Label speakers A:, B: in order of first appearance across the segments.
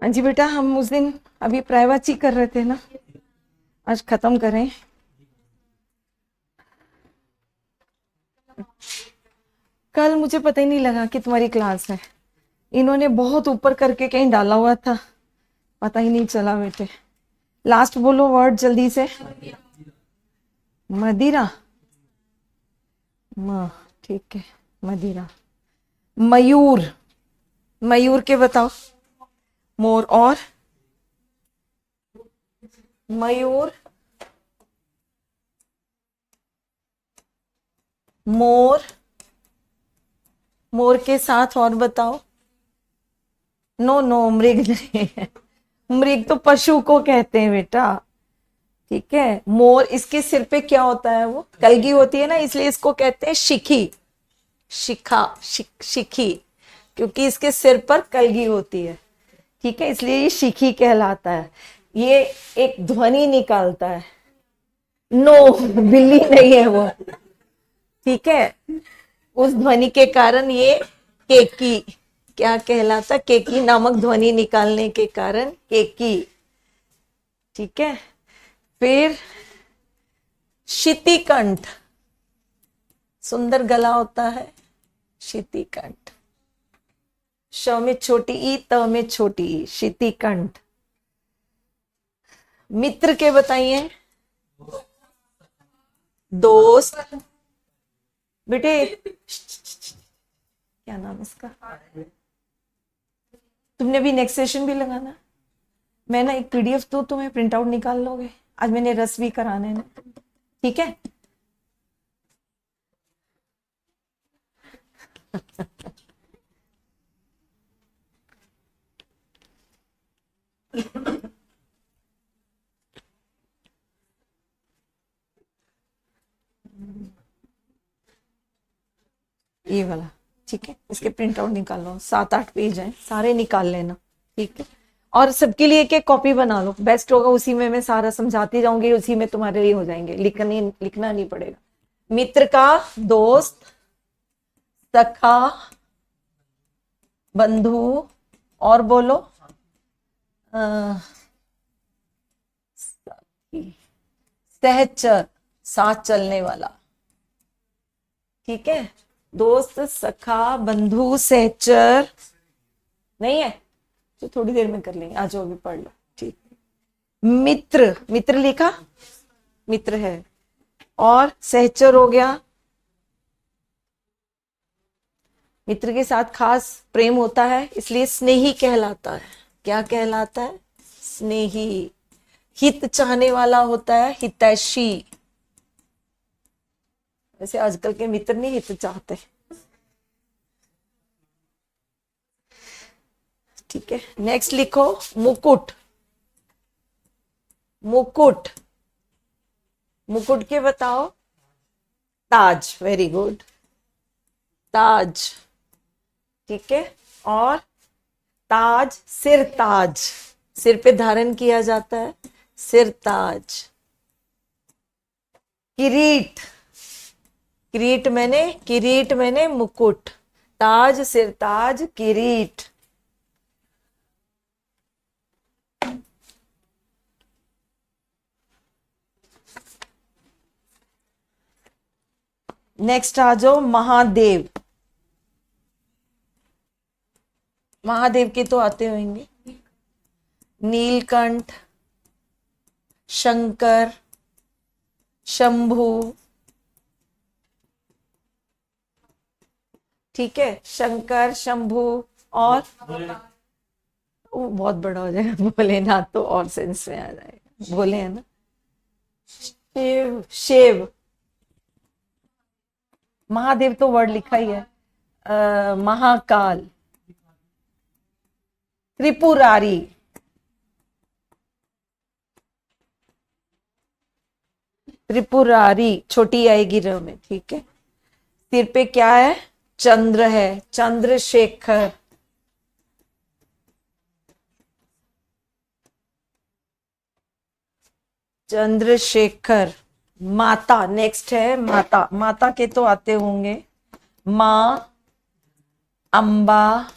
A: हाँ जी बेटा, हम उस दिन अभी प्राइवेसी कर रहे थे ना, आज खत्म करें। कल मुझे पता ही नहीं लगा कि तुम्हारी क्लास है। इन्होंने बहुत ऊपर करके कहीं डाला हुआ था, पता ही नहीं चला बेटे। लास्ट बोलो वर्ड जल्दी से। मदिरा। म ठीक है, मदिरा। मयूर। मयूर के बताओ। मोर। और मयूर, मोर। मोर के साथ और बताओ। नो नो, मृग नहीं है। मृग तो पशु को कहते हैं बेटा। ठीक है, मोर, इसके सिर पे क्या होता है, वो कलगी होती है ना, इसलिए इसको कहते हैं शिखी। शिखा, शिखी, क्योंकि इसके सिर पर कलगी होती है। ठीक है, इसलिए ये शिखी कहलाता है। ये एक ध्वनि निकालता है। नो, बिल्ली नहीं है वो। ठीक है, उस ध्वनि के कारण ये केकी क्या कहलाता, केकी नामक ध्वनि निकालने के कारण केकी। ठीक है, फिर शितिकंठ, सुंदर गला होता है, शितिकंठ। श में छोटी ई, त में छोटी ई, शितिकंठ। मित्र के बताइए। दोस्त। बेटे क्या नाम इसका, तुमने भी नेक्स्ट सेशन भी लगाना। मैं ना एक पीडीएफ दूं तुम्हें, प्रिंट आउट निकाल लोगे। आज मैंने रस भी कराने हैं, ठीक है। ये वाला, ठीक है, इसके प्रिंट आउट निकाल लो, 7-8 पेज हैं, सारे निकाल लेना। ठीक है, और सबके लिए एक एक कॉपी बना लो, बेस्ट होगा। उसी में मैं सारा समझाती जाऊंगी, उसी में तुम्हारे लिए हो जाएंगे, लिखना नहीं पड़ेगा। मित्र का दोस्त, सखा, बंधु, और बोलो सहचर, साथ चलने वाला। ठीक है, दोस्त, सखा, बंधु, सहचर। नहीं है तो थोड़ी देर में कर लेंगे, आज अभी पढ़ लो। ठीक, मित्र, मित्र लिखा, मित्र है। और सहचर हो गया, मित्र के साथ खास प्रेम होता है, इसलिए स्नेही कहलाता है। क्या कहलाता है, स्नेही। हित चाहने वाला होता है, हितैषी। वैसे आजकल के मित्र नहीं हित चाहते। ठीक है, नेक्स्ट लिखो मुकुट। मुकुट, मुकुट के बताओ। ताज, वेरी गुड, ताज। ठीक है, और ताज, सिर ताज, सिर पे धारण किया जाता है, सिर ताज। किरीट, किरीट मैंने मुकुट, ताज, सिर ताज, किरीट। नेक्स्ट आ जाओ महादेव। महादेव के तो आते होंगे, नीलकंठ, शंकर, शंभु। ठीक है, शंकर, शंभु, और वो बहुत बड़ा हो जाएगा, भोलेनाथ तो और सेंस में आ जाएगा, भोले है ना। शिव, शिव। महादेव तो वर्ड लिखा ही है। महाकाल, त्रिपुरारी, त्रिपुरारी छोटी आएगी र में। ठीक है, सिर पे क्या है, चंद्र है, चंद्रशेखर। चंद्रशेखर। माता, नेक्स्ट है माता। माता के तो आते होंगे, माँ, अम्बा,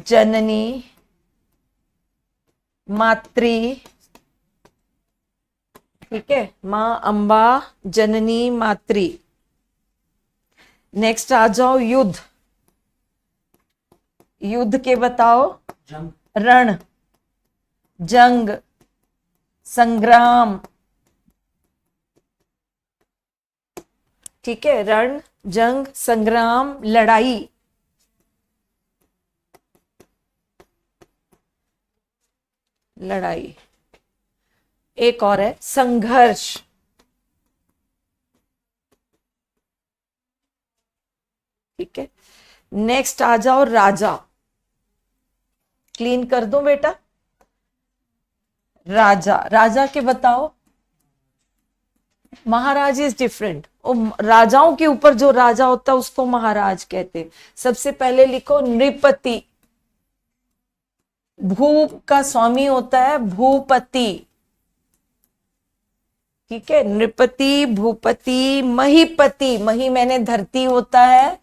A: जननी, मात्री, ठीक है, माँ अम्बा, जननी, मात्री। नेक्स्ट आ जाओ युद्ध। युद्ध के बताओ। रण, जंग, संग्राम, ठीक है, रण, जंग, संग्राम, लड़ाई। लड़ाई। एक और है संघर्ष। ठीक है, नेक्स्ट आ जाओ राजा। क्लीन कर दो बेटा। राजा, राजा के बताओ। महाराज इज डिफरेंट। राजाओं के ऊपर जो राजा होता है उसको महाराज कहते हैं। सबसे पहले लिखो नृपति। भू का स्वामी होता है भूपति, ठीक है, नृपति, भूपति, महीपति। मही मैंने धरती होता है,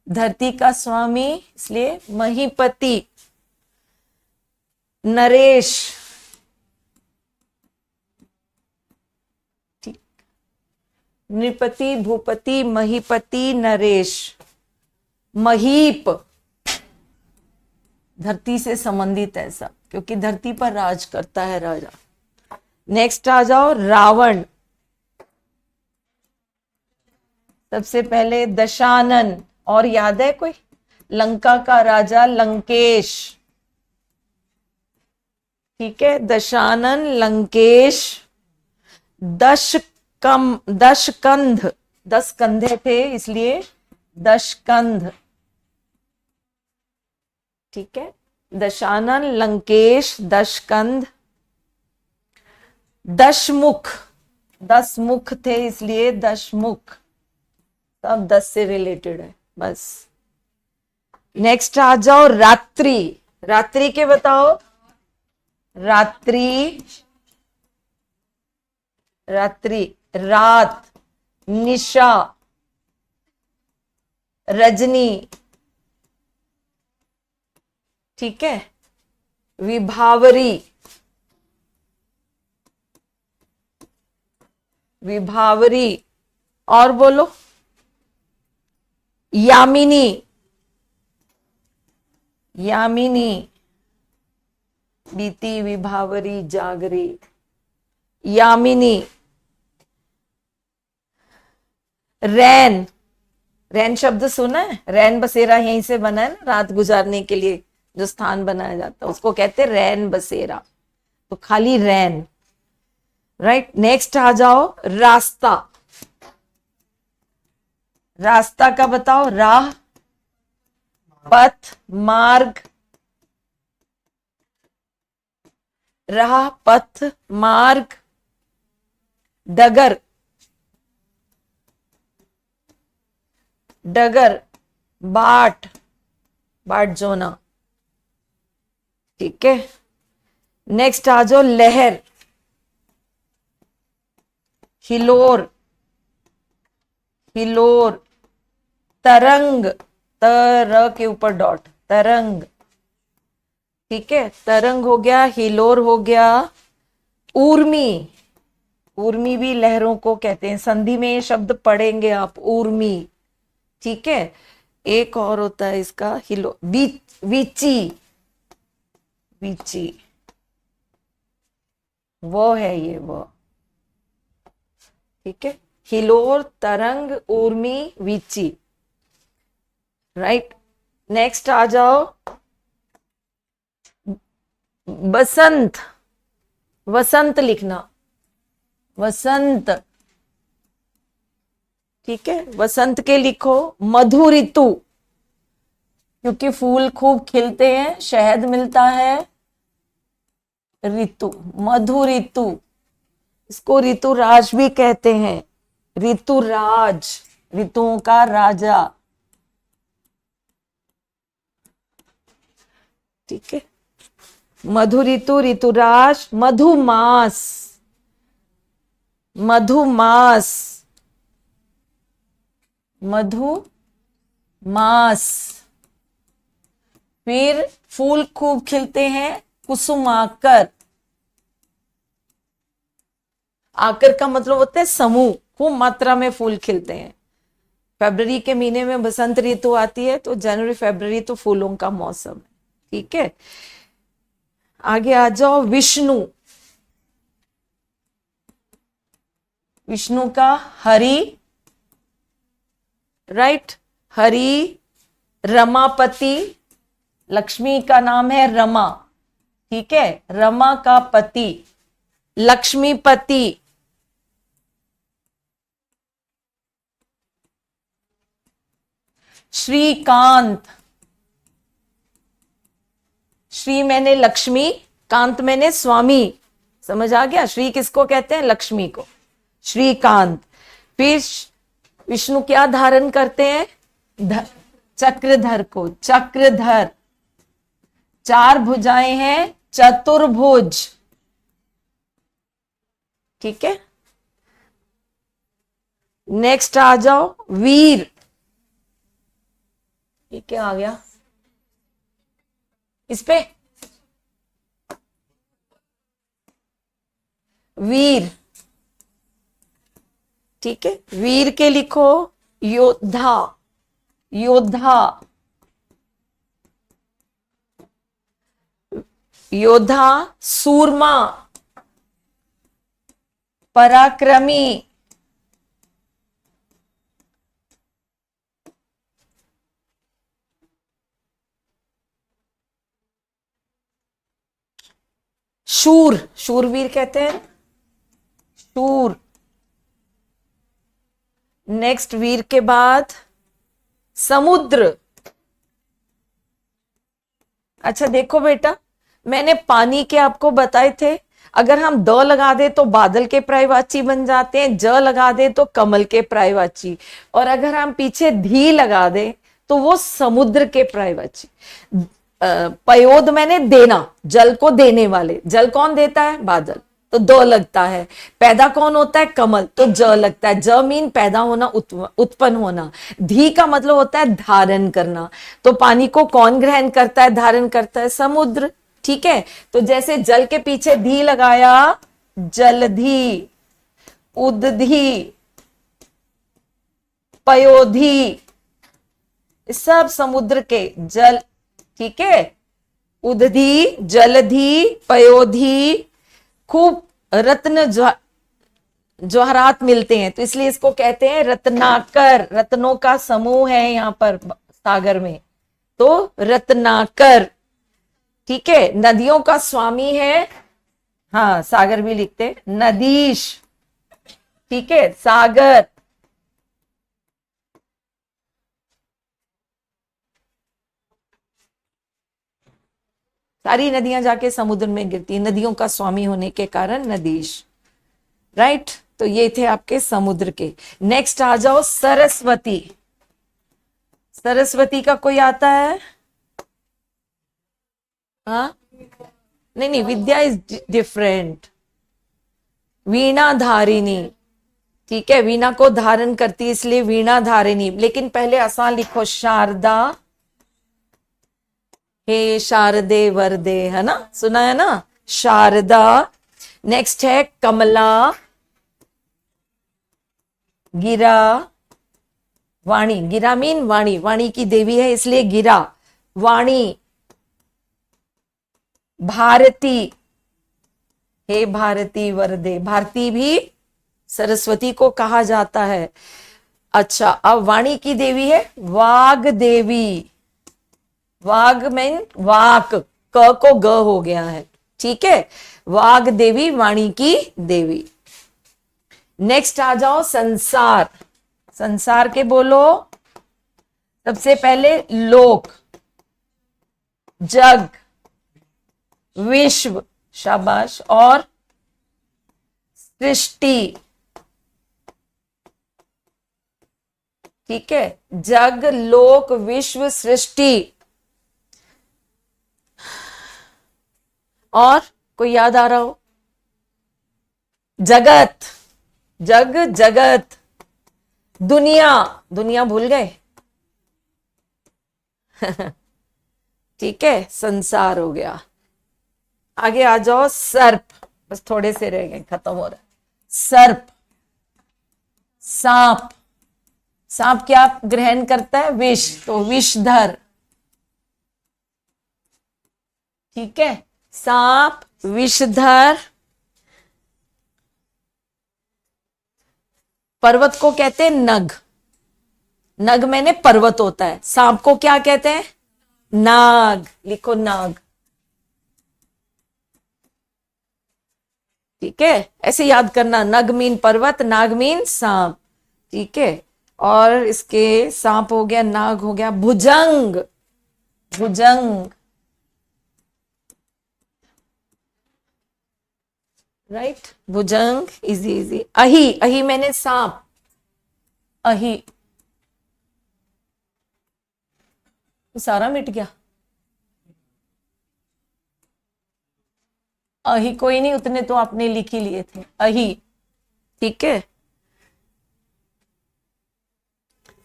A: धरती का स्वामी, इसलिए महीपति। नरेश, ठीक, नृपति, भूपति, महीपति, नरेश। महीप, धरती से संबंधित है सब, क्योंकि धरती पर राज करता है राजा। नेक्स्ट आ जाओ रावण। सबसे पहले दशानन, और याद है कोई? लंका का राजा लंकेश, ठीक है, दशानन, लंकेश। दशकंध, 10 कंधे थे इसलिए दशकंध, ठीक है, दशानन, लंकेश, दशकंध। दशमुख, 10 मुख थे इसलिए दशमुख, सब 10 से रिलेटेड है बस। नेक्स्ट आ जाओ रात्रि। रात्रि के बताओ। रात्रि, रात्रि, रात, निशा, रजनी, ठीक है, विभावरी, विभावरी। और बोलो यामिनी, यामिनी, बीती, विभावरी, जागरी, यामिनी। रैन, रैन शब्द सुना है? रैन बसेरा यहीं से बना है ना, रात गुजारने के लिए जो स्थान बनाया जाता है उसको कहते हैं रैन बसेरा, तो खाली रैन, राइट। नेक्स्ट आ जाओ रास्ता। रास्ता का बताओ। राह, पथ, मार्ग, राह, पथ, मार्ग। डगर, डगर, बाट, बाट जोना, ठीक है। नेक्स्ट आ जाओ लहर। हिलोर, हिलोर। तरंग, तर के ऊपर डॉट, तरंग, ठीक है, तरंग हो गया, हिलोर हो गया। ऊर्मी, ऊर्मी भी लहरों को कहते हैं, संधि में ये शब्द पढ़ेंगे आप, ऊर्मी, ठीक है। एक और होता है इसका हिलो, वीची, वीची, वो है ये वो, ठीक है। हिलोर, तरंग, ऊर्मी, वीची, राइट। नेक्स्ट आ जाओ बसंत। वसंत लिखना, वसंत, ठीक है। वसंत के लिखो मधु ऋतु, क्योंकि फूल खूब खिलते हैं, शहद मिलता है, ऋतु, मधु ऋतु। इसको ऋतुराज भी कहते हैं, ऋतुराज, ऋतुओं का राजा, ठीक है। मधु ऋतु, ऋतुराज। मधुमास, मधुमास, मधुमास। फिर फूल खूब खिलते हैं, कुसुमाकर, आकर का मतलब होता है समूह, खूब मात्रा में फूल खिलते हैं। फरवरी के महीने में बसंत ऋतु आती है, तो जनवरी फरवरी तो फूलों का मौसम है। ठीक है, आगे आ जाओ। विष्णु, विष्णु का हरि, राइट, हरि, रमापति, लक्ष्मी का नाम है रमा, ठीक है, रमा का पति, लक्ष्मीपति, श्रीकांत, श्री मैंने लक्ष्मी, कांत मैंने स्वामी, समझ आ गया? श्री किसको कहते हैं? लक्ष्मी को, श्रीकांत। फिर विष्णु क्या धारण करते हैं? चक्रधर को, चक्रधर, चार भुजाएं हैं, चतुर्भुज, ठीक है। नेक्स्ट आ जाओ, वीर, ये क्या आ गया इस पे? वीर, ठीक है, वीर के लिखो योद्धा, योद्धा, योद्धा, सूरमा, पराक्रमी, शूर, शूरवीर कहते हैं, शूर। नेक्स्ट वीर के बाद समुद्र। अच्छा देखो बेटा, मैंने पानी के आपको बताए थे, अगर हम द लगा दे तो बादल के पर्यायवाची बन जाते हैं, ज लगा दे तो कमल के पर्यायवाची, और अगर हम पीछे धी लगा दे तो वो समुद्र के पर्यायवाची। पयोद मैंने देना, जल को देने वाले, जल कौन देता है? बादल, तो द लगता है। पैदा कौन होता है? कमल, तो ज लगता है। ज मीन पैदा होना, उत्पन्न होना। धी का मतलब होता है धारण करना, तो पानी को कौन ग्रहण करता है, धारण करता है? समुद्र, ठीक है। तो जैसे जल के पीछे धी लगाया, जलधी, उदधी, पयोधी, सब समुद्र के जल, ठीक है। उदधी, जलधी, पयोधी, खूब रत्न जवाहरात मिलते हैं, तो इसलिए इसको कहते हैं रत्नाकर। रत्नों का समूह है यहाँ पर सागर में, तो रत्नाकर, ठीक है। नदियों का स्वामी है, हाँ सागर भी लिखते हैं, नदीश, ठीक है, सागर। सारी नदियां जाके समुद्र में गिरती हैं, नदियों का स्वामी होने के कारण नदीश, राइट। तो ये थे आपके समुद्र के। नेक्स्ट आ जाओ सरस्वती। सरस्वती का कोई आता है? हाँ, नहीं नहीं, विद्या इज डिफरेंट। वीणा धारिणी, ठीक है, वीणा को धारण करती इसलिए वीणा धारिणी। लेकिन पहले आसान लिखो, शारदा, हे शारदे वरदे, है ना, सुना है ना, शारदा। नेक्स्ट है कमला, गिरा, वाणी, गिरा मीन वाणी, वाणी की देवी है इसलिए गिरा, वाणी। भारती, हे भारती वरदे, भारती भी सरस्वती को कहा जाता है। अच्छा, अब वाणी की देवी है वाग देवी, वाग मीन वाक, क को ग हो गया है, ठीक है, वाग देवी, वाणी की देवी। नेक्स्ट आ जाओ संसार। संसार के बोलो, सबसे पहले लोक, जग, विश्व, शाबाश, और सृष्टि, ठीक है, जग, लोक, विश्व, सृष्टि। और कोई याद आ रहा हो? जगत, जग, जगत, दुनिया, दुनिया भूल गए ठीक है, संसार हो गया। आगे आ जाओ सर्प, बस थोड़े से रह गए, खत्म हो रहा है। सर्प, सांप, सांप क्या ग्रहण करता है? विष, तो विषधर। ठीक है, सांप, विषधर। पर्वत को कहते हैं नग, नग मैंने पर्वत होता है। सांप को क्या कहते हैं? नाग, लिखो नाग। ठीक है, ऐसे याद करना, नग मीन पर्वत, नाग मीन सांप। ठीक है, और इसके सांप हो गया, नाग हो गया, भुजंग, भुजंग, राइट, भुजंग, इजी इजी। अही, अही मैंने सांप, अही, सारा मिट गया। अही कोई नहीं, उतने तो आपने लिख ही लिए थे, अही। ठीक है,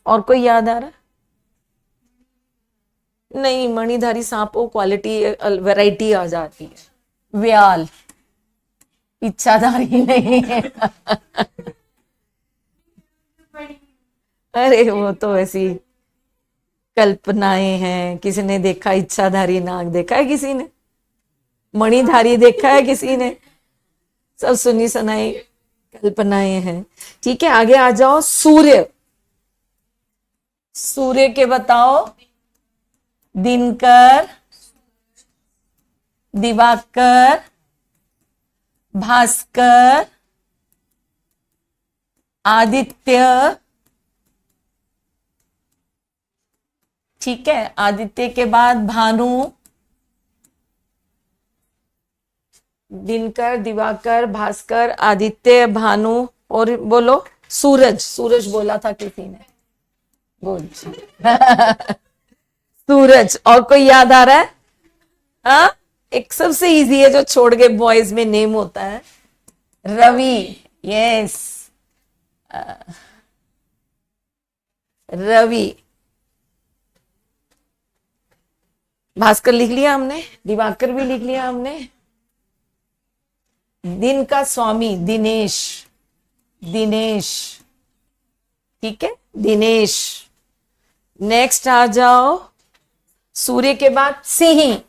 A: और कोई याद आ रहा? नहीं, मणिधारी सांप को क्वालिटी वैरायटी आ जाती है। व्याल, इच्छाधारी नहीं है। अरे वो तो ऐसी कल्पनाएं हैं, किसी ने देखा इच्छाधारी नाग देखा है किसी ने? मणिधारी देखा है किसी ने? सब सुनी सुनाई कल्पनाएं हैं। ठीक है, आगे आ जाओ। सूर्य, सूर्य के बताओ। दिनकर, दिवाकर, भास्कर, आदित्य। ठीक है, आदित्य के बाद भानु, दिनकर, दिवाकर, भास्कर, आदित्य, भानु, और बोलो सूरज, सूरज बोला था किसी ने, बोल। सूरज, और कोई याद आ रहा है? हाँ, एक सबसे इजी है जो छोड़ के बॉयज में नेम होता है, रवि। यस, रवि। भास्कर लिख लिया हमने, दिवाकर भी लिख लिया हमने। दिन का स्वामी दिनेश, दिनेश। ठीक है, दिनेश। नेक्स्ट आ जाओ, सूर्य के बाद सिंह,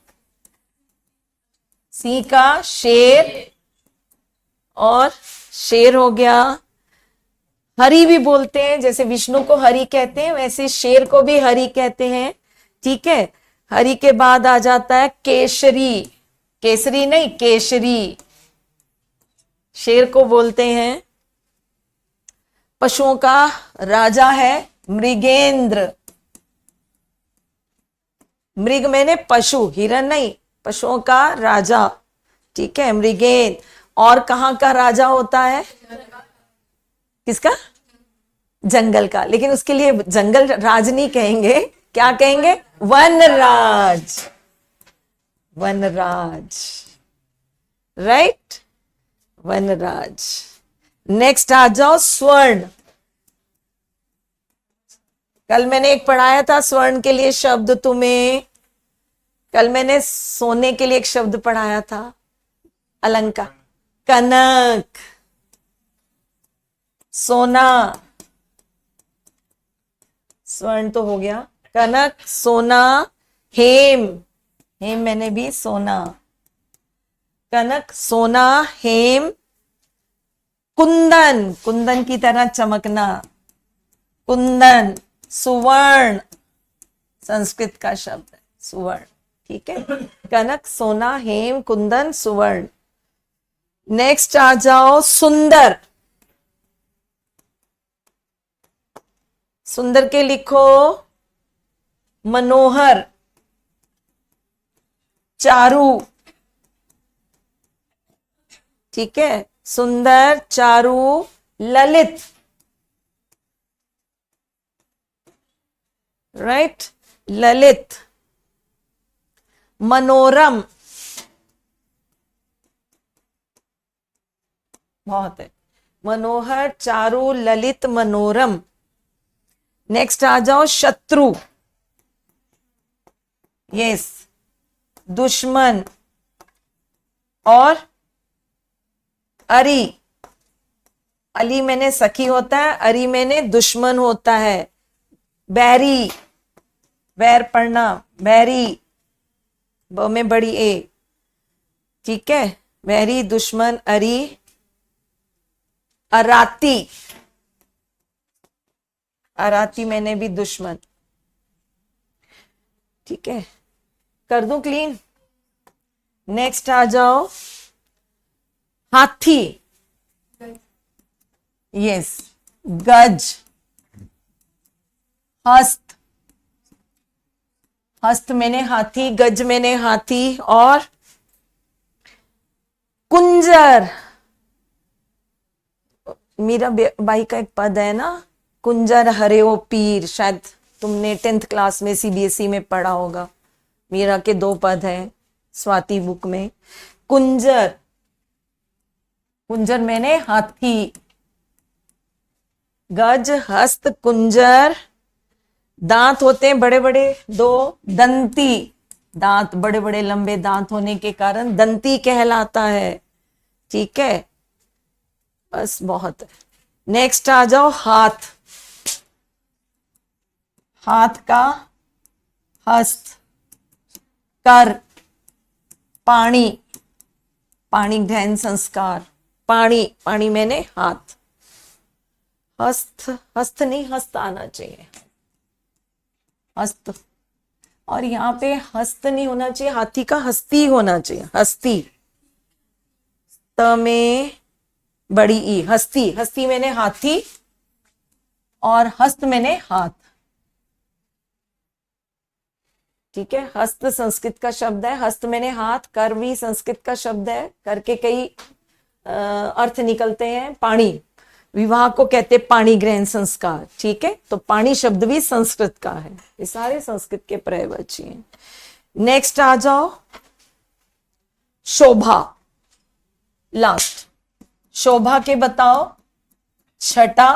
A: सिंह का शेर, और शेर हो गया। हरि भी बोलते हैं, जैसे विष्णु को हरि कहते हैं वैसे शेर को भी हरि कहते हैं। ठीक है, हरि के बाद आ जाता है केसरी, केसरी नहीं केसरी, शेर को बोलते हैं। पशुओं का राजा है मृगेंद्र, मृग मैंने पशु, हिरण नहीं, पशुओं का राजा। ठीक है, मृगेंद्र। और कहाँ का राजा होता है? किसका? जंगल का, लेकिन उसके लिए जंगल राज नहीं कहेंगे, क्या कहेंगे? वनराज, वनराज, राइट, वनराज। नेक्स्ट आ जाओ स्वर्ण। कल मैंने एक पढ़ाया था स्वर्ण के लिए शब्द तुम्हें, कल मैंने सोने के लिए एक शब्द पढ़ाया था, अलंकार, कनक, सोना, स्वर्ण तो हो गया, कनक, सोना, हेम, हेम मैंने भी सोना, कनक, सोना, हेम, कुंदन, कुंदन की तरह चमकना, कुंदन, सुवर्ण, संस्कृत का शब्द है सुवर्ण। ठीक है, कनक, सोना, हेम, कुंदन, सुवर्ण। नेक्स्ट आ जाओ सुंदर, सुंदर के लिखो मनोहर, चारू। ठीक है, सुंदर, चारू, ललित, राइट, ललित, मनोरम, बहुत है, मनोहर, चारू, ललित, मनोरम। नेक्स्ट आ जाओ शत्रु, यस, दुश्मन, और अरि, अली मैंने सखी होता है, अरी मैंने दुश्मन होता है, बैरी, बैर पढ़ना, बैरी, ब में बड़ी ए, ठीक है, बैरी, दुश्मन, अरी, अराती, अराती मैंने भी दुश्मन, ठीक है, कर दूं क्लीन। नेक्स्ट आ जाओ, हाथी, यस, गज, हस्त, हस्त मैंने हाथी, गज मैंने हाथी, और कुंजर, मीरा बाई का एक पद है ना, कुंजर हरे ओ पीर, शायद तुमने 10th क्लास में सीबीएसई में पढ़ा होगा। मीरा के 2 पद हैं स्वाति बुक में। कुंजर, कुंजर मैंने हाथी, गज, हस्त, कुंजर, दांत होते हैं बड़े बड़े 2, दंती, दांत बड़े बड़े लंबे दांत होने के कारण दंती कहलाता है, ठीक है, बस बहुत है। नेक्स्ट आ जाओ, हाथ, हाथ का हस्त, कर, पानी, पानी ग्रहण संस्कार, पानी, पानी मैंने हाथ, हस्त, हस्त नहीं हस्त आना चाहिए, हस्त, और यहाँ पे हस्त नहीं होना चाहिए, हाथी का हस्ती होना चाहिए, हस्ती, त में बड़ी ई, हस्ती, हस्ती मैंने हाथी, और हस्त मैंने हाथ, ठीक है, हस्त संस्कृत का शब्द है, हस्त मैंने हाथ, कर भी संस्कृत का शब्द है, कर के कई अर्थ निकलते हैं, पानी, विवाह को कहते पाणी ग्रहण संस्कार, ठीक है, तो पाणी शब्द भी संस्कृत का है, ये सारे संस्कृत के पर्यायवाची हैं। नेक्स्ट आ जाओ, शोभा, लास्ट, शोभा के बताओ, छटा,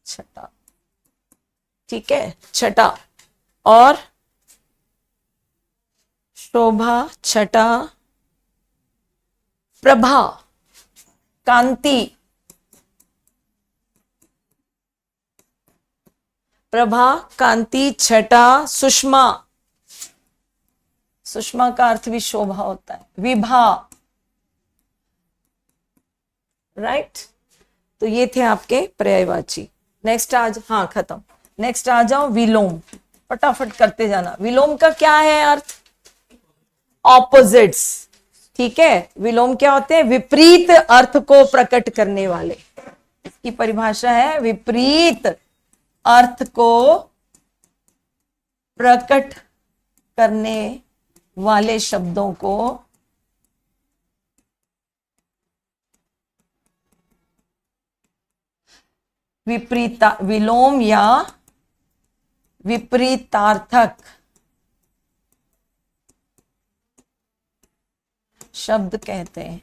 A: छटा, ठीक है, छटा, और शोभा, छटा, प्रभा, कांति, प्रभा, कांति, छटा, सुषमा, सुषमा का अर्थ भी शोभा होता है, विभा, राइट, तो ये थे आपके पर्यायवाची। नेक्स्ट आज, हाँ खत्म। नेक्स्ट आ जाओ, विलोम, फटाफट करते जाना। विलोम का क्या है अर्थ? ऑपोजिट्स, ठीक है, विलोम क्या होते हैं? विपरीत अर्थ को प्रकट करने वाले, इसकी परिभाषा है विपरीत अर्थ को प्रकट करने वाले शब्दों को विपरीता, विलोम या विपरीतार्थक शब्द कहते हैं,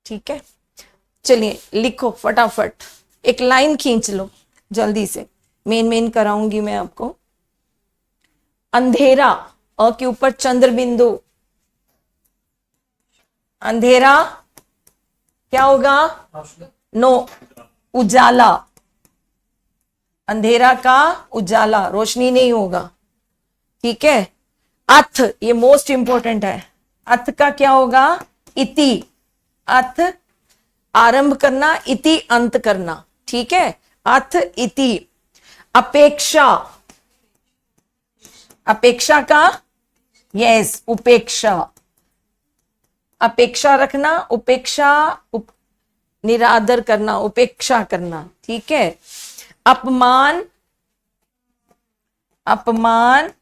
A: ठीक है। चलिए लिखो फटाफट, एक लाइन खींच लो जल्दी से, मेन कराऊंगी मैं आपको। अंधेरा, अ के ऊपर चंद्र बिंदु, अंधेरा क्या होगा? नो, उजाला, अंधेरा का उजाला, रोशनी नहीं होगा, ठीक है। अथ, ये मोस्ट इंपॉर्टेंट है, अथ का क्या होगा? इति, अथ आरंभ करना, इति अंत करना, ठीक है, अथ इति। अपेक्षा, अपेक्षा का यस, उपेक्षा, अपेक्षा रखना, उपेक्षा निरादर करना, उपेक्षा करना, ठीक है। अपमान, अपमान,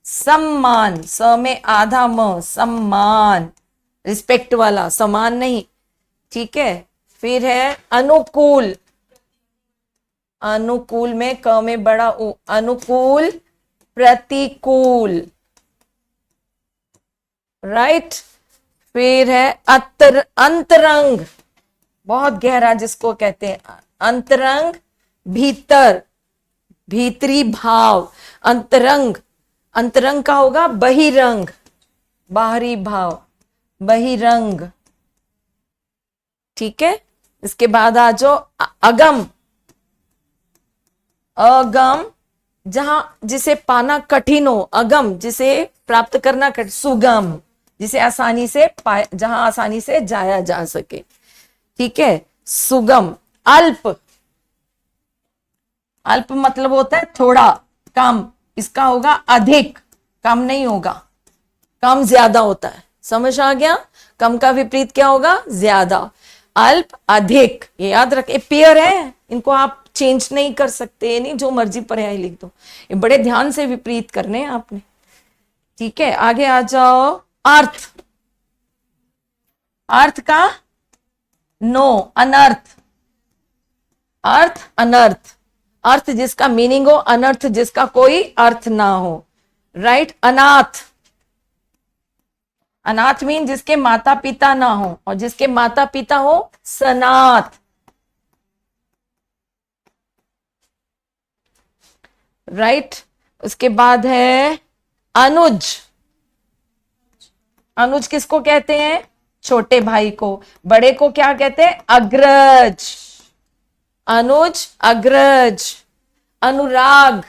A: सम्मान, स में आधा म, सम्मान, रिस्पेक्ट वाला, समान नहीं, ठीक है। फिर है अनुकूल, अनुकूल में क में बड़ा उ, अनुकूल, प्रतिकूल, राइट। फिर है अंतरंग, बहुत गहरा जिसको कहते हैं अंतरंग, भीतर, भीतरी भाव, अंतरंग, अंतरंग का होगा बहिरंग, बाहरी भाव, बहिरंग। ठीक है, इसके बाद आ जाओ अगम। अगम जहां जिसे पाना कठिन हो, अगम जिसे प्राप्त करना कठिन, सुगम जिसे आसानी से पाए, जहां आसानी से जाया जा सके। ठीक है, सुगम। अल्प, अल्प मतलब होता है थोड़ा, कम। इसका होगा अधिक, कम नहीं होगा, कम ज्यादा होता है। समझ आ गया? कम का विपरीत क्या होगा? ज्यादा। अल्प, अधिक, ये याद रखें। पेयर है, इनको आप चेंज नहीं कर सकते, नहीं जो मर्जी पर्याय लिख दो, ये बड़े ध्यान से विपरीत करने हैं आपने। ठीक है, आगे आ जाओ। अर्थ, अर्थ का नो, अनर्थ। अर्थ, अनर्थ। अर्थ जिसका मीनिंग हो, अनर्थ जिसका कोई अर्थ ना हो। राइट? अनाथ, अनाथ मीन जिसके माता पिता ना हो, और जिसके माता पिता हो सनाथ। राइट? उसके बाद है अनुज। अनुज किसको कहते हैं? छोटे भाई को। बड़े को क्या कहते हैं? अग्रज। अनुज, अग्रज। अनुराग,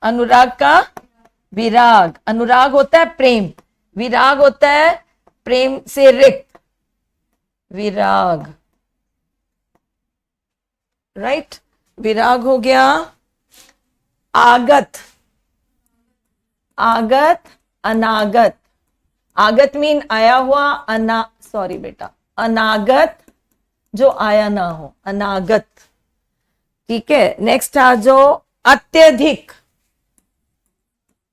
A: अनुराग का विराग। अनुराग होता है प्रेम, विराग होता है प्रेम से रिक्त, विराग। राइट? विराग हो गया। आगत, आगत, अनागत। आगत मीन आया हुआ, सॉरी बेटा, अनागत जो आया ना हो, अनागत। ठीक है, नेक्स्ट आ जाओ अत्यधिक,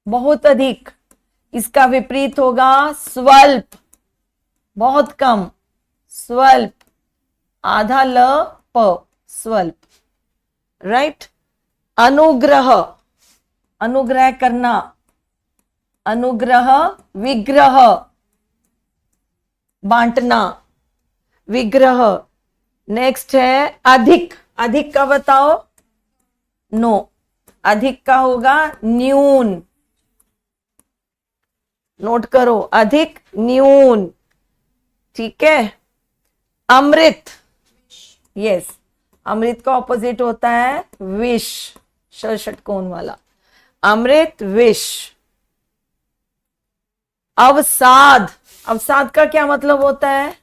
A: बहुत अधिक। इसका विपरीत होगा स्वल्प, बहुत कम, स्वल्प। आधा ल प, स्वल्प। राइट? अनुग्रह, अनुग्रह करना, अनुग्रह। विग्रह, बांटना, विग्रह। नेक्स्ट है अधिक, अधिक का बताओ? नो, अधिक का होगा न्यून। नोट करो, अधिक, न्यून। ठीक है। अमृत, यस, अमृत का ऑपोजिट होता है विष, षटकोण वाला। अमृत, विष। अवसाद, अवसाद का क्या मतलब होता है?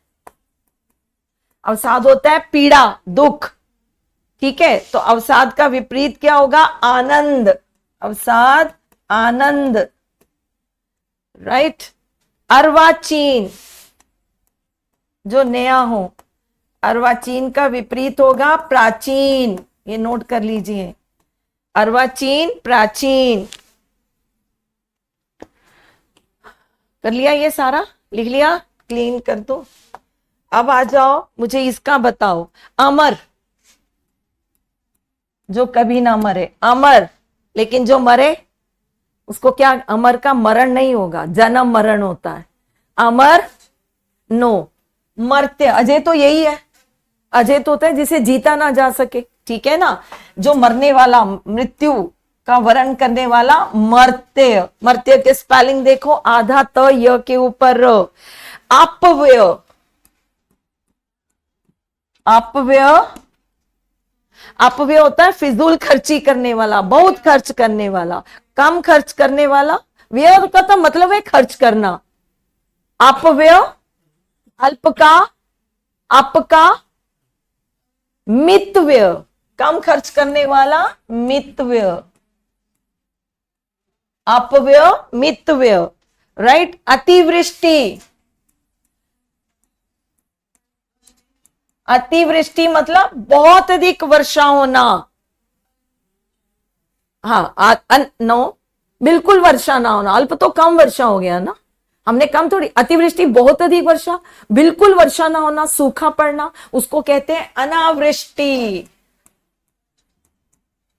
A: अवसाद होता है पीड़ा, दुख। ठीक है, तो अवसाद का विपरीत क्या होगा? आनंद। अवसाद, आनंद। राइट? अर्वाचीन, जो नया हो। अर्वाचीन का विपरीत होगा प्राचीन, ये नोट कर लीजिए। अर्वाचीन, प्राचीन। कर लिया ये सारा? लिख लिया? क्लीन कर दो। अब आ जाओ, मुझे इसका बताओ। अमर, जो कभी ना मरे, अमर। लेकिन जो मरे उसको क्या? अमर का मरण नहीं होगा, जन्म मरण होता है। अमर, नो। मर्त्य, अजय तो यही है, अजय तो होता है जिसे जीता ना जा सके। ठीक है ना? जो मरने वाला, मृत्यु का वर्ण करने वाला, मर्त्य। मर्त्य के स्पेलिंग देखो, आधा त य के ऊपर र। अपव्यय, अपव्यय, अपव्यय होता है फिजूल खर्ची करने वाला, बहुत खर्च करने वाला, कम खर्च करने वाला। व्यय का तो मतलब है खर्च करना। अपव्यय, अल्प का, अप का, मितव्यय, कम खर्च करने वाला, मितव्यय। अपव्यय, मितव्यय। राइट? अतिवृष्टि, अतिवृष्टि मतलब बहुत अधिक वर्षा होना। हाँ, नो, बिल्कुल वर्षा ना होना। अल्प तो कम वर्षा हो गया ना, हमने कम थोड़ी। अतिवृष्टि बहुत अधिक वर्षा, बिल्कुल वर्षा ना होना, सूखा पड़ना, उसको कहते हैं अनावृष्टि।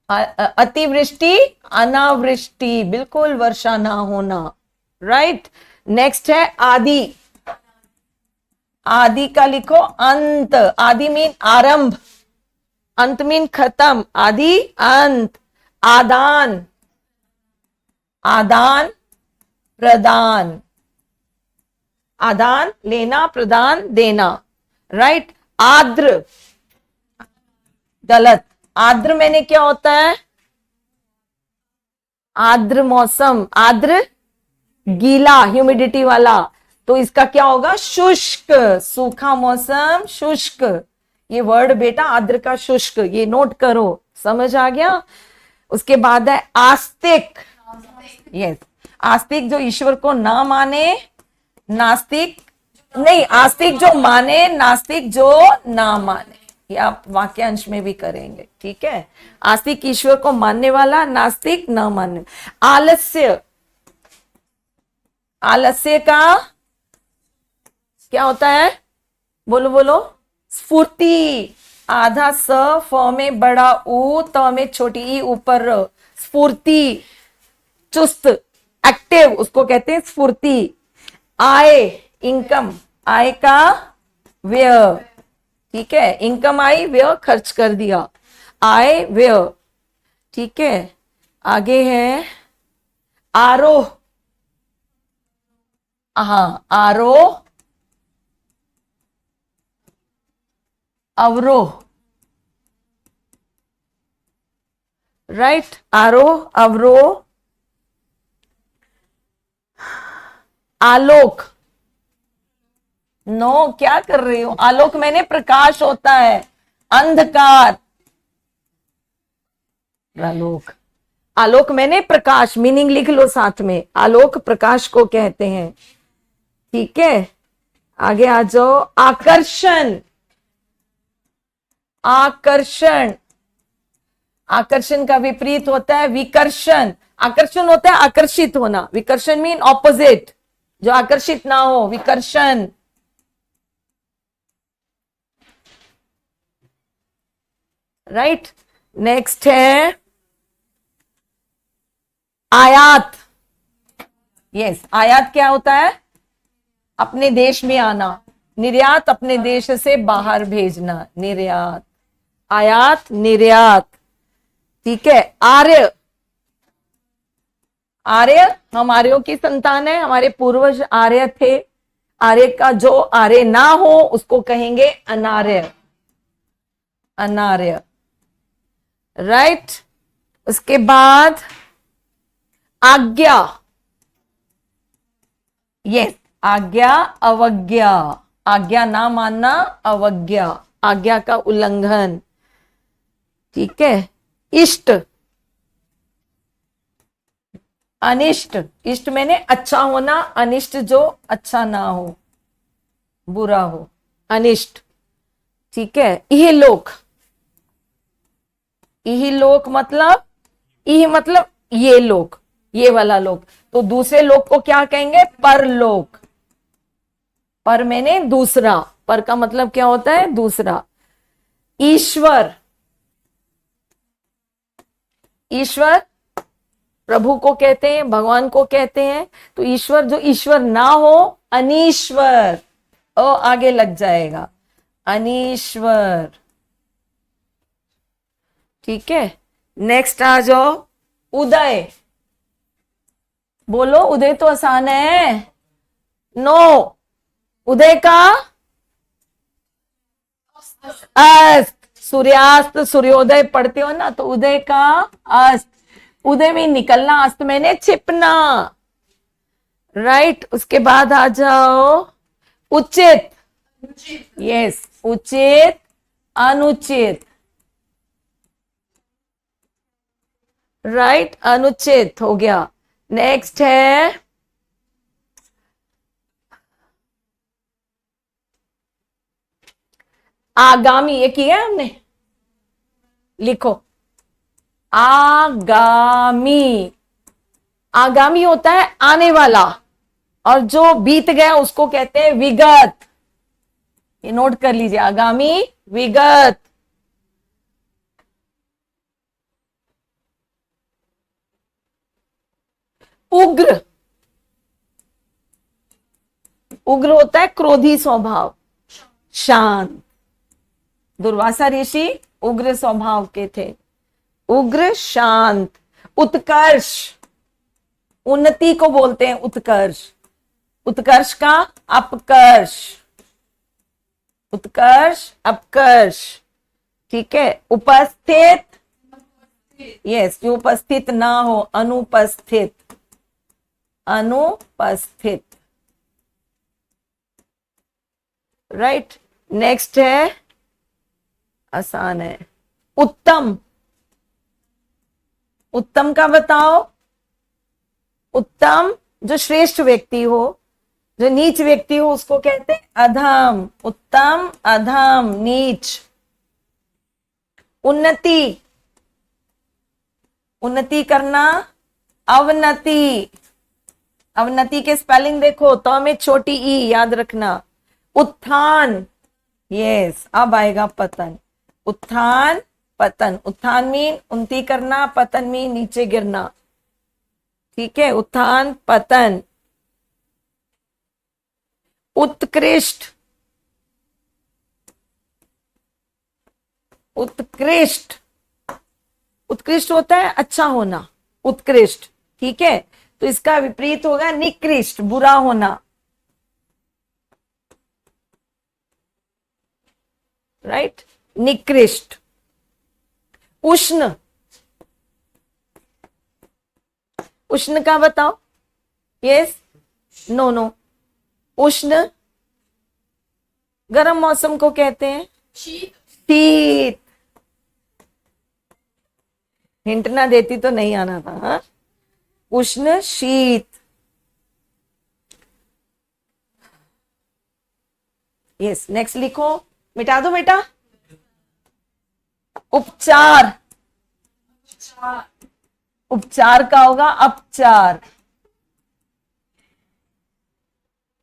A: अतिवृष्टि, अनावृष्टि, बिल्कुल वर्षा ना होना। राइट? नेक्स्ट है आदि। आदि का लिखो अंत। आदि मीन आरंभ, अंत मीन खत्म। आदि, अंत। आदान, आदान प्रदान। आदान, लेना, प्रदान, देना, राइट। आर्द्र, गलत। आर्द्र मैंने क्या होता है? आर्द्र मौसम, आर्द्र गीला, ह्यूमिडिटी वाला, तो इसका क्या होगा? शुष्क, सूखा मौसम, शुष्क। ये वर्ड बेटा आर्द्र का शुष्क, ये नोट करो, समझ आ गया? उसके बाद है आस्तिक। यस, आस्तिक जो ईश्वर को ना माने, नास्तिक नहीं, आस्तिक जो माने, नास्तिक जो ना माने। ये आप वाक्यांश में भी करेंगे, ठीक है? आस्तिक ईश्वर को मानने वाला, नास्तिक ना मानने। आलस्य, आलस्य का क्या होता है? बोलो बोलो। स्फूर्ति, आधा स, फ में बड़ा ऊ, त में छोटी ई, ऊपर र। स्फूर्ति, चुस्त, एक्टिव, उसको कहते हैं स्फूर्ति। आय, इनकम, आय का व्यय, ठीक है? इनकम आई, व्यय खर्च कर दिया, आय व्यय, ठीक है? आगे है आरोह। हाँ, आरोह, अवरोह, राइट। आरोह, अवरोह। आलोक, नो, क्या कर रही हो? आलोक मैंने प्रकाश होता है, अंधकार। आलोक, आलोक मैंने प्रकाश, मीनिंग लिख लो साथ में, आलोक प्रकाश को कहते हैं, ठीक है? आगे आ जाओ। आकर्षण, आकर्षण, आकर्षण का विपरीत होता है विकर्षण। आकर्षण होता है आकर्षित होना, विकर्षण मीन ऑपोजिट, जो आकर्षित ना हो, विकर्षण। राइट, नेक्स्ट है आयात। यस, आयात क्या होता है? अपने देश में आना। निर्यात, अपने देश से बाहर भेजना, निर्यात। आयात, निर्यात, ठीक है? आर्य, आर्य हम आर्यों की संतान है, हमारे पूर्वज आर्य थे। आर्य का जो आर्य ना हो उसको कहेंगे अनार्य, अनार्य, राइट। उसके बाद आज्ञा, यस, आज्ञा, अवज्ञा, आज्ञा ना मानना, अवज्ञा, आज्ञा का उल्लंघन, ठीक है? इष्ट, अनिष्ट, इष्ट मैंने अच्छा होना, अनिष्ट जो अच्छा ना हो, बुरा हो, अनिष्ट, ठीक है? इहलोक, इहलोक मतलब, इह मतलब ये लोक, ये वाला लोक, तो दूसरे लोक को क्या कहेंगे? परलोक। पर मैंने दूसरा, पर का मतलब क्या होता है? दूसरा। ईश्वर, ईश्वर प्रभु को कहते हैं, भगवान को कहते हैं। तो ईश्वर जो ईश्वर ना हो, अनीश्वर, आगे लग जाएगा, अनीश्वर, ठीक है? नेक्स्ट आ जाओ उदय। बोलो, उदय तो आसान है। नो, उदय का अस्त, सूर्यास्त, सूर्योदय पढ़ते हो ना, तो उदय का अस्त, उदय में निकलना, अस्त मैंने छिपना, राइट। उसके बाद आ जाओ उचित, यस, उचित, अनुचित, राइट, अनुचित हो गया। नेक्स्ट है आगामी, ये किया हमने, लिखो आगामी। आगामी होता है आने वाला, और जो बीत गया उसको कहते हैं विगत। ये नोट कर लीजिए, आगामी, विगत। उग्र, उग्र होता है क्रोधी स्वभाव, शांत। दुर्वासा ऋषि उग्र स्वभाव के थे, उग्र, शांत। उत्कर्ष, उन्नति को बोलते हैं उत्कर्ष, उत्कर्ष का अपकर्ष, उत्कर्ष अपकर्ष, ठीक है। उपस्थित, यस, जो उपस्थित ना हो, अनुपस्थित, अनुपस्थित, राइट। नेक्स्ट है, आसान है, उत्तम। उत्तम का बताओ। उत्तम जो श्रेष्ठ व्यक्ति हो, जो नीच व्यक्ति हो उसको कहते हैं अधम। उत्तम, अधम, नीच। उन्नति, उन्नति करना, अवनति। अवनति के स्पेलिंग देखो, तो में छोटी ई, याद रखना। उत्थान, यस, अब आएगा पतन। उत्थान, पतन। उत्थान मीन उन्नति करना, पतन मीन नीचे गिरना, ठीक है। उत्थान, पतन। उत्कृष्ट, उत्कृष्ट, उत्कृष्ट होता है अच्छा होना, उत्कृष्ट, ठीक है। तो इसका विपरीत होगा निकृष्ट, बुरा होना, राइट, निकृष्ट। उष्ण, उष्ण का बताओ। यस, नो नो, उष्ण गर्म मौसम को कहते हैं शीत। हिंट ना देती तो नहीं आना था। हाँ? उष्ण, शीत, यस। नेक्स्ट लिखो, मिटा दो बेटा। उपचार, उपचार का होगा अपचार।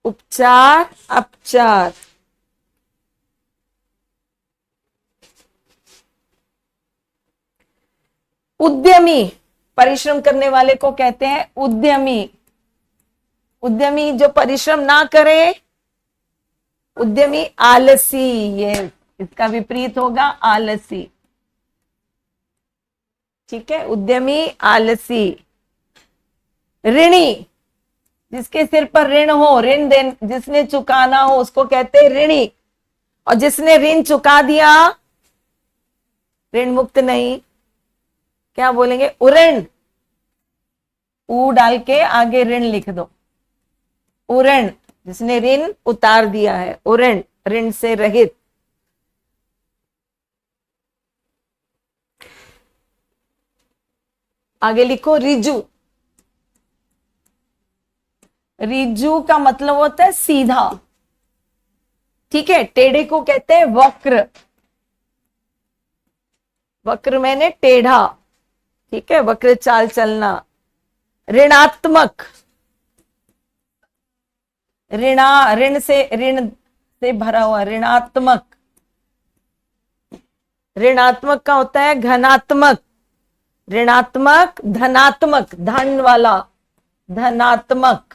A: उपचार, अपचार। उद्यमी, परिश्रम करने वाले को कहते हैं उद्यमी। उद्यमी जो परिश्रम ना करे, उद्यमी आलसी, ये इसका विपरीत होगा आलसी, ठीक है। उद्यमी, आलसी। ऋणी, जिसके सिर पर ऋण हो, ऋण जिसने चुकाना हो उसको कहते हैं ऋणी। और जिसने ऋण चुका दिया, ऋण मुक्त नहीं, क्या बोलेंगे, उऋण। ऊ डाल के आगे ऋण लिख दो, उऋण, जिसने ऋण उतार दिया है, उऋण, ऋण से रहित। आगे लिखो, रिजु। रिजु का मतलब होता है सीधा, ठीक है। टेढ़े को कहते हैं वक्र। वक्र मैंने टेढ़ा, ठीक है, वक्र चाल चलना। ऋणात्मक, ऋण से भरा हुआ, ऋणात्मक। ऋणात्मक का होता है घनात्मक। ऋणात्मक, धनात्मक, धन वाला, धनात्मक।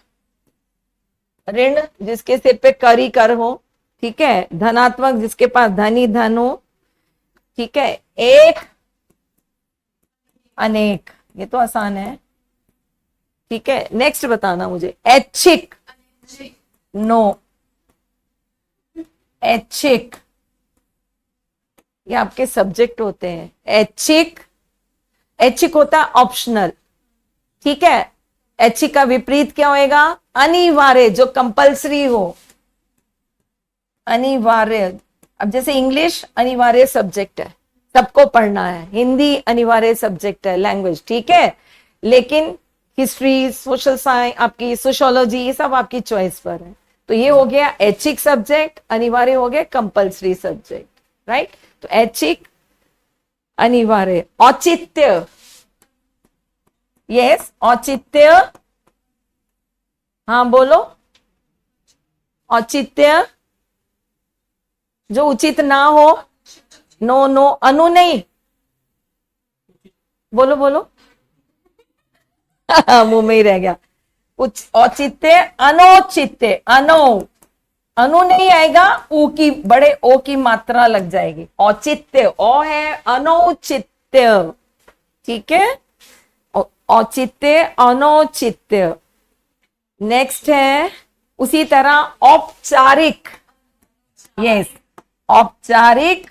A: ऋण जिसके सिर पे कर ही कर हो, ठीक है। धनात्मक जिसके पास धन ही धन हो, ठीक है। एक, अनेक, ये तो आसान है, ठीक है। नेक्स्ट बताना मुझे। ऐच्छिक, नो, ऐच्छिक ये आपके सब्जेक्ट होते हैं। ऐच्छिक, ऐच्छिक होता है ऑप्शनल, ठीक है। ऐच्छिक का विपरीत क्या होएगा, अनिवार्य, जो कंपल्सरी हो, अनिवार्य। अब जैसे इंग्लिश अनिवार्य सब्जेक्ट है, सबको पढ़ना है। हिंदी अनिवार्य सब्जेक्ट है, लैंग्वेज, ठीक है। लेकिन हिस्ट्री, सोशल साइंस, आपकी सोशियोलॉजी, ये सब आपकी चॉइस पर है। तो ये हो गया ऐच्छिक सब्जेक्ट, अनिवार्य हो गया कंपल्सरी सब्जेक्ट, राइट। तो ऐच्छिक, अनिवार्य। औचित्य, यस, औचित्य, हाँ बोलो। औचित्य जो उचित ना हो, नो नो, अनु नहीं, बोलो बोलो। मुंह में ही रह गया। औचित्य, अनौचित्य, अनु नहीं आएगा, ऊ की, बड़े ओ की मात्रा लग जाएगी। औचित्य, ओ है, अनौचित्य, ठीक है। औचित्य, अनौचित्य। नेक्स्ट है उसी तरह औपचारिक, यस, औपचारिक,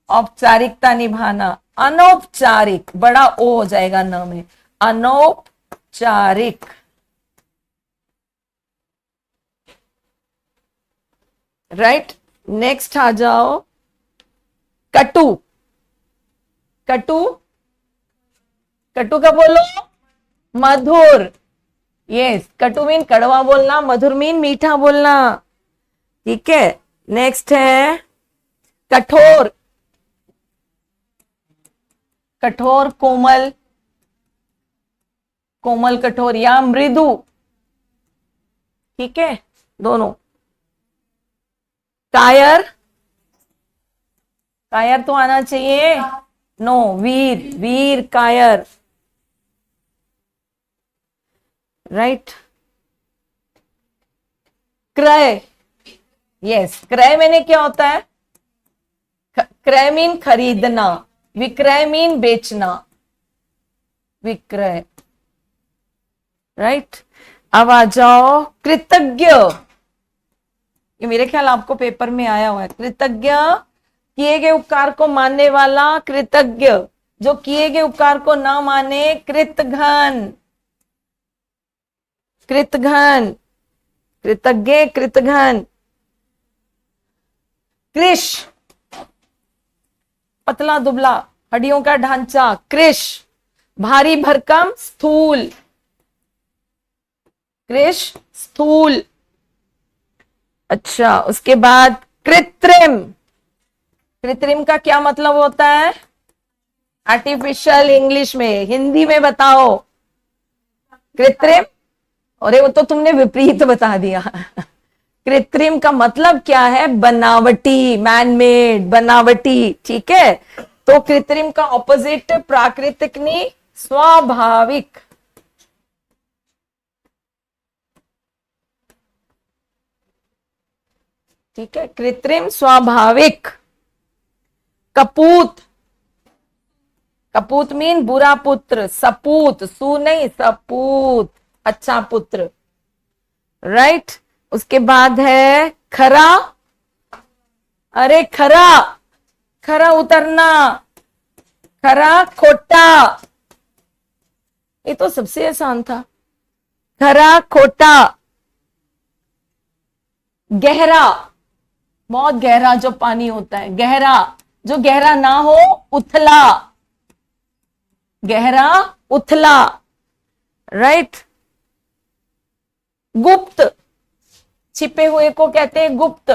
A: औपचारिकता निभाना। अनौपचारिक, बड़ा ओ हो जाएगा न में, अनौपचारिक। राइट, नेक्स्ट आ जाओ, कटु। कटु, कटु का बोलो, मधुर। यस, कटु मीन कड़वा बोलना, मधुर मीन मीठा बोलना। ठीक है, नेक्स्ट है कठोर। कठोर, कोमल, कोमल कठोर, या मृदु। ठीक है, दोनों। कायर, कायर तो आना चाहिए, नो, वीर, वीर कायर। राइट, क्रय, यस, क्रय मैंने क्या होता है, क्रय मीन खरीदना, विक्रय मीन बेचना, विक्रय। राइट, अब आ जाओ कृतज्ञ। ये मेरे ख्याल आपको पेपर में आया हुआ है। कृतज्ञ, किए गए उपकार को मानने वाला, कृतज्ञ। जो किए गए उपकार को ना माने, कृतघ्न, कृतघ्न, कृतज्ञ, कृतघ्न। कृश, पतला दुबला, हड्डियों का ढांचा, कृश। भारी भरकम, स्थूल, कृश, स्थूल। अच्छा, उसके बाद कृत्रिम। कृत्रिम का क्या मतलब होता है, आर्टिफिशियल। इंग्लिश में, हिंदी में बताओ कृत्रिम। अरे वो तो तुमने विपरीत बता दिया। कृत्रिम का मतलब क्या है, बनावटी, मैनमेड, बनावटी। ठीक है, तो कृत्रिम का ऑपोजिट प्राकृतिक नहीं, स्वाभाविक। ठीक है, कृत्रिम, स्वाभाविक। कपूत, कपूत मीन बुरा पुत्र, सपूत, सू नहीं, सपूत, अच्छा पुत्र। राइट, उसके बाद है खरा। अरे खरा, खरा उतरना, खरा खोटा। ये तो सबसे आसान था, खरा खोटा। गहरा, बहुत गहरा जो पानी होता है, गहरा। जो गहरा ना हो, उथला, गहरा, उथला। राइट, गुप्त, छिपे हुए को कहते हैं गुप्त।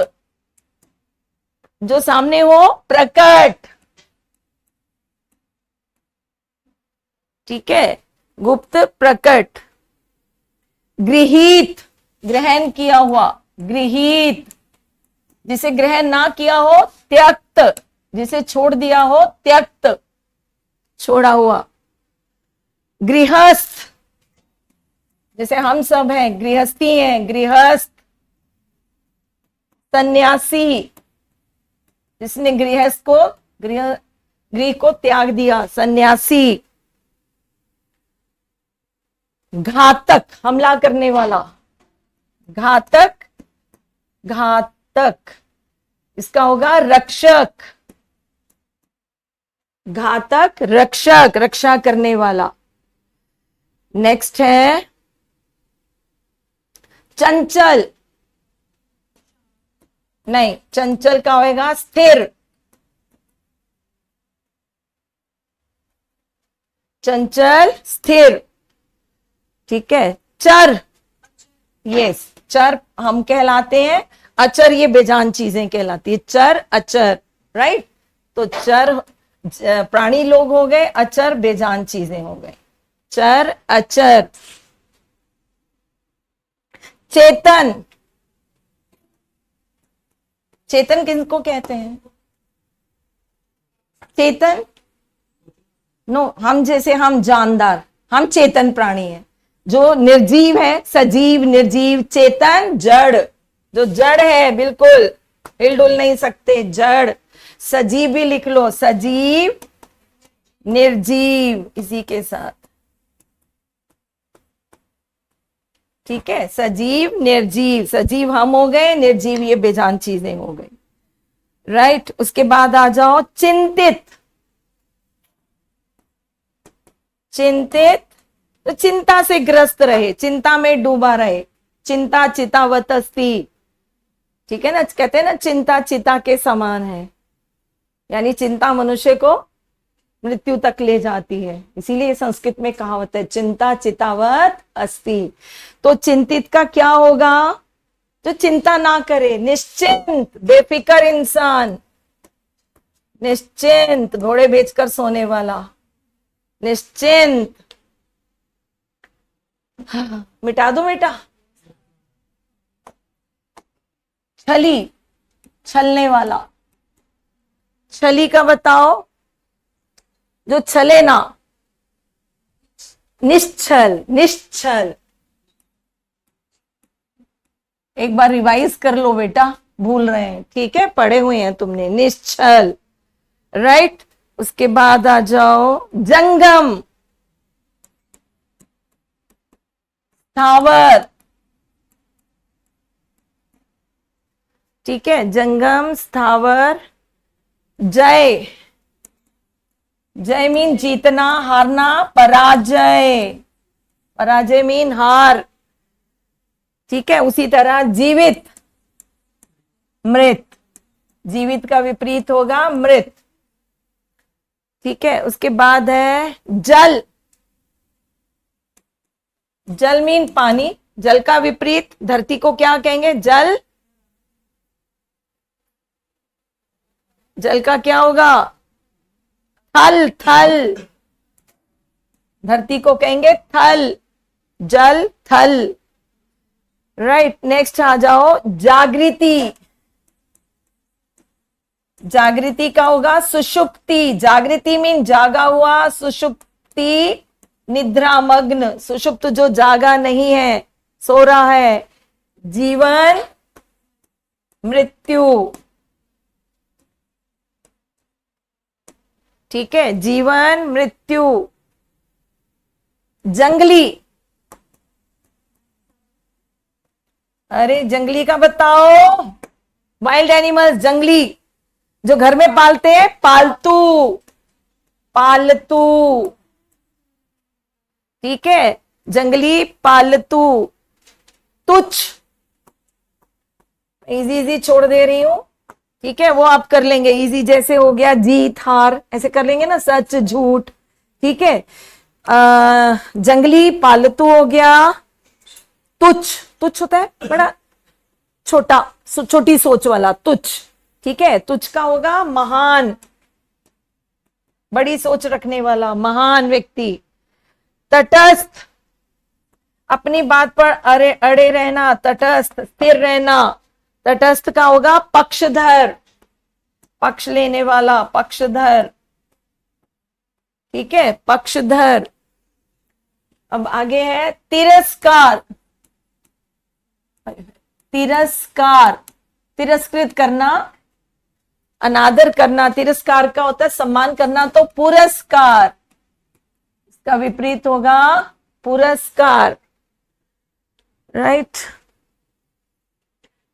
A: जो सामने हो, प्रकट। ठीक है, गुप्त, प्रकट। गृहीत, ग्रहण किया हुआ, गृहीत। जिसे ग्रहण ना किया हो, त्यक्त। जिसे छोड़ दिया हो, त्यक्त, छोड़ा हुआ। गृहस्थ, जैसे हम सब हैं, गृहस्थी हैं, गृहस्थ। सन्यासी, जिसने गृहस्थ को, गृह को त्याग दिया, सन्यासी। घातक, हमला करने वाला, घातक, घातक। इसका होगा रक्षक, घातक, रक्षक, रक्षा करने वाला। नेक्स्ट है चंचल। नहीं, चंचल का होगा स्थिर, चंचल, स्थिर। ठीक है, चर, यस, चर हम कहलाते हैं, अचर ये बेजान चीजें कहलाती है, चर, अचर। राइट, तो चर प्राणी लोग हो गए, अचर बेजान चीजें हो गए, चर, अचर। चेतन, चेतन किसको कहते हैं, चेतन, नो, हम जैसे हम जानदार, हम चेतन प्राणी हैं। जो निर्जीव है, सजीव, निर्जीव, चेतन, जड़। जो जड़ है, बिल्कुल हिलडुल नहीं सकते, जड़। सजीव भी लिख लो, सजीव, निर्जीव, इसी के साथ। ठीक है, सजीव निर्जीव, सजीव हम हो गए, निर्जीव ये बेजान चीजें हो गई, राइट। उसके बाद आ जाओ चिंतित। चिंतित तो चिंता से ग्रस्त रहे, चिंता में डूबा रहे, चिंता चितावत अस्ति, ठीक है ना, कहते हैं ना चिंता चिता के समान है, यानी चिंता मनुष्य को मृत्यु तक ले जाती है, इसीलिए संस्कृत में कहावत है चिंता चितावत अस्ति। तो चिंतित का क्या होगा? जो चिंता ना करे, निश्चिंत बेफिक्र इंसान, निश्चिंत घोड़े बेचकर सोने वाला, निश्चिंत। मिटा दो बेटा। छली, छलने वाला, छली का बताओ, जो छले ना, निश्चल, निश्चल। एक बार रिवाइज कर लो बेटा, भूल रहे हैं, ठीक है, पढ़े हुए हैं तुमने, निश्चल, राइट। उसके बाद आ जाओ जंगम, स्थावर, ठीक है, जंगम स्थावर। जय, जय मीन जीतना, हारना, पराजय, पराजय मीन हार, ठीक है। उसी तरह जीवित, मृत, जीवित का विपरीत होगा मृत, ठीक है। उसके बाद है जल, जल मीन पानी, जल का विपरीत धरती को क्या कहेंगे? जल, जल का क्या होगा? थल, थल, धरती को कहेंगे थल, जल थल, राइट। नेक्स्ट आ जाओ जागृति, जागृति का होगा सुषुप्ति, जागृति मीन जागा हुआ, सुषुप्ति निद्रा मग्न, सुषुप्त जो जागा नहीं है, सो रहा है। जीवन, मृत्यु, ठीक है, जीवन मृत्यु। जंगली, अरे जंगली का बताओ, वाइल्ड एनिमल्स, जंगली जो घर में पालते हैं, पालतू, पालतू, ठीक है, जंगली पालतू। तुच्छ, इजी इजी छोड़ दे रही हूं, ठीक है, वो आप कर लेंगे इजी, जैसे हो गया जीत हार, ऐसे कर लेंगे ना, सच झूठ, ठीक है। जंगली पालतू हो गया। तुच्छ, तुच्छ होता है बड़ा छोटा, छोटी सोच वाला, तुच्छ, ठीक है। तुच्छ का होगा महान, बड़ी सोच रखने वाला, महान व्यक्ति। तटस्थ, अपनी बात पर अड़े अड़े रहना, तटस्थ, स्थिर रहना। तटस्थ का होगा पक्षधर, पक्ष लेने वाला, पक्षधर, ठीक है, पक्षधर। अब आगे है तिरस्कार, तिरस्कार, तिरस्कृत करना, अनादर करना। तिरस्कार का होता है सम्मान करना, तो पुरस्कार, इसका विपरीत होगा पुरस्कार, राइट।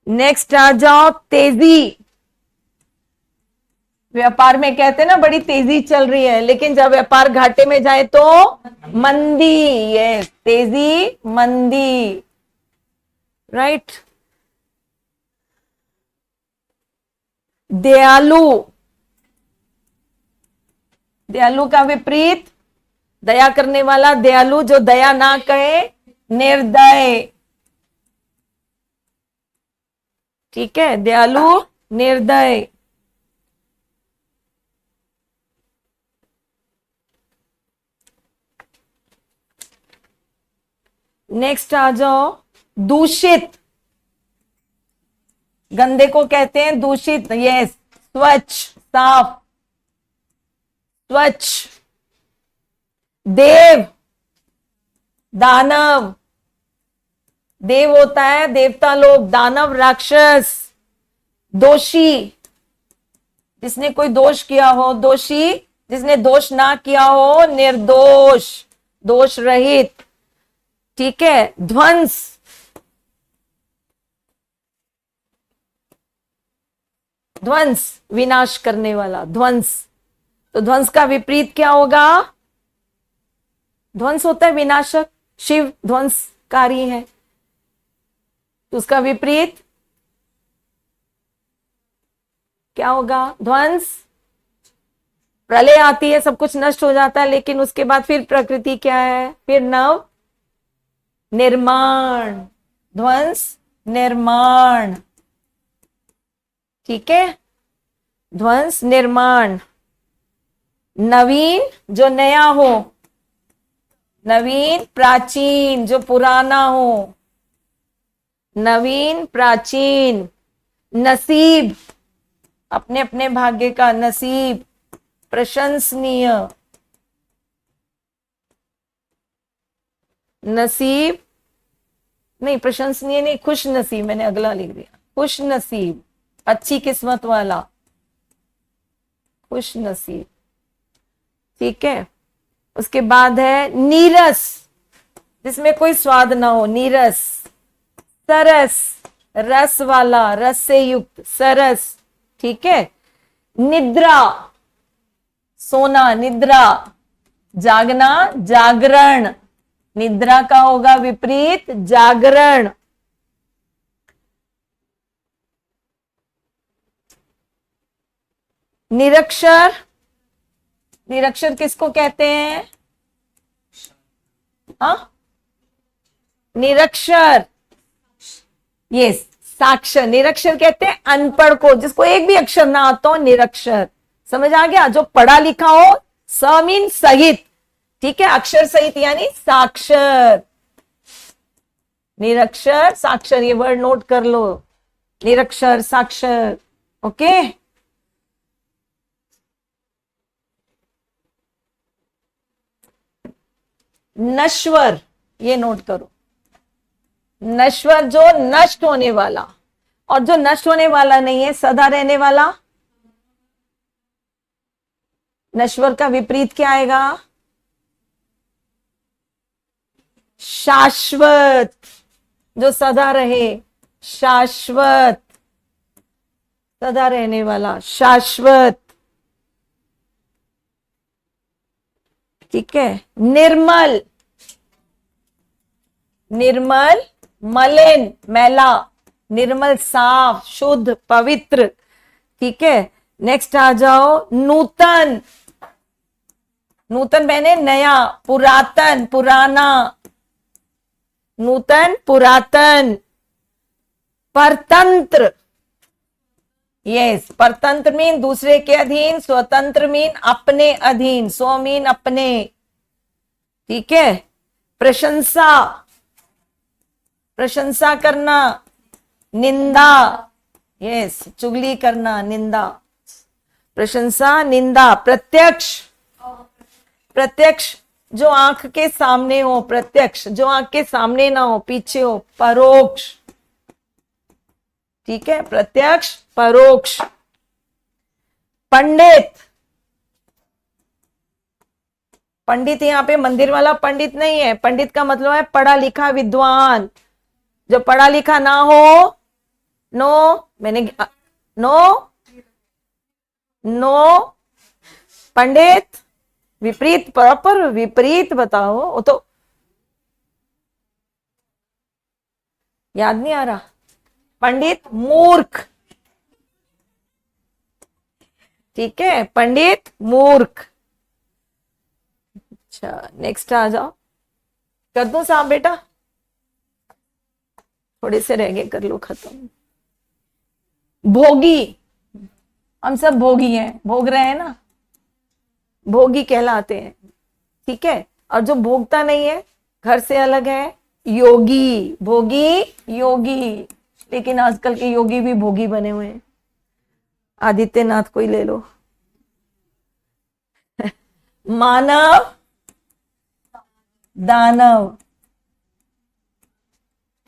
A: नेक्स्ट आ जाओ तेजी, व्यापार में कहते हैं ना बड़ी तेजी चल रही है, लेकिन जब व्यापार घाटे में जाए तो मंदी, ये तेजी मंदी, राइट। दयालु, दयालु का विपरीत दया करने वाला, दयालु जो दया ना कहे, निर्दय, ठीक है, दयालु निर्दय। नेक्स्ट आ जाओ दूषित, गंदे को कहते हैं दूषित, यस। स्वच्छ, साफ, स्वच्छ। देव, दानव, देव होता है देवता लोग, दानव राक्षस। दोषी, जिसने कोई दोष किया हो, दोषी जिसने दोष ना किया हो, निर्दोष, दोष रहित, ठीक है। ध्वंस, ध्वंस, विनाश करने वाला, ध्वंस। तो ध्वंस का विपरीत क्या होगा? ध्वंस होता है विनाशक, शिव ध्वंसकारी है, तो उसका विपरीत क्या होगा? ध्वंस। प्रलय आती है, सब कुछ नष्ट हो जाता है, लेकिन उसके बाद फिर प्रकृति क्या है? फिर नव निर्माण, ध्वंस निर्माण। ठीक है, ध्वंस निर्माण। नवीन जो नया हो, नवीन प्राचीन जो पुराना हो, नवीन प्राचीन। नसीब, अपने अपने भाग्य का नसीब, प्रशंसनीय। नसीब नहीं, प्रशंसनीय नहीं, खुश नसीब, मैंने अगला लिख दिया, खुश नसीब, अच्छी किस्मत वाला, खुश नसीब। ठीक है, उसके बाद है नीरस, जिसमें कोई स्वाद ना हो, नीरस। सरस, रस वाला, रस से युक्त, सरस। ठीक है, निद्रा, सोना, निद्रा। जागना, जागरण। निद्रा का होगा विपरीत जागरण। निरक्षर, निरक्षर किसको कहते हैं? हाँ, निरक्षर, ये साक्षर। निरक्षर कहते हैं अनपढ़ को, जिसको एक भी अक्षर ना आता हो, निरक्षर। समझ आ गया? जो पढ़ा लिखा हो, स मीन सहित, ठीक है, अक्षर सहित यानी साक्षर। निरक्षर, साक्षर, ये वर्ड नोट कर लो, निरक्षर, साक्षर। ओके, नश्वर, ये नोट करो, नश्वर जो नष्ट होने वाला, और जो नष्ट होने वाला नहीं है, सदा रहने वाला। नश्वर का विपरीत क्या आएगा? शाश्वत, जो सदा रहे, शाश्वत, सदा रहने वाला, शाश्वत। ठीक है, निर्मल, निर्मल, मलिन, मैला, निर्मल, साफ, शुद्ध, पवित्र। ठीक है, नेक्स्ट आ जाओ, नूतन। नूतन मैंने नया, पुरातन, पुराना, नूतन, पुरातन। परतंत्र, यस, परतंत्र मीन दूसरे के अधीन, स्वतंत्र मीन अपने अधीन, स्व मीन अपने। ठीक है, प्रशंसा, प्रशंसा करना। निंदा, यस, चुगली करना, निंदा। प्रशंसा, निंदा। प्रत्यक्ष, प्रत्यक्ष जो आंख के सामने हो, प्रत्यक्ष जो आंख के सामने ना हो, पीछे हो। परोक्ष, ठीक है, प्रत्यक्ष, परोक्ष। पंडित, पंडित यहां पे मंदिर वाला पंडित नहीं है, पंडित का मतलब है पढ़ा लिखा विद्वान। जो पढ़ा लिखा ना हो, नो, मैंने नो, नो, पंडित। विपरीत, प्रॉपर विपरीत बताओ, वो तो याद नहीं आ रहा। पंडित, मूर्ख। ठीक है, पंडित, मूर्ख। अच्छा, नेक्स्ट आ जाओ, कर दो साहब बेटा, थोड़े से रह गए, कर लो खत्म। भोगी, हम सब भोगी हैं, भोग रहे हैं ना, भोगी कहलाते हैं। ठीक है, और जो भोगता नहीं है, घर से अलग है, योगी। भोगी, योगी, लेकिन आजकल के योगी भी भोगी बने हुए हैं। आदित्यनाथ को ही ले लो। मानव, दानव।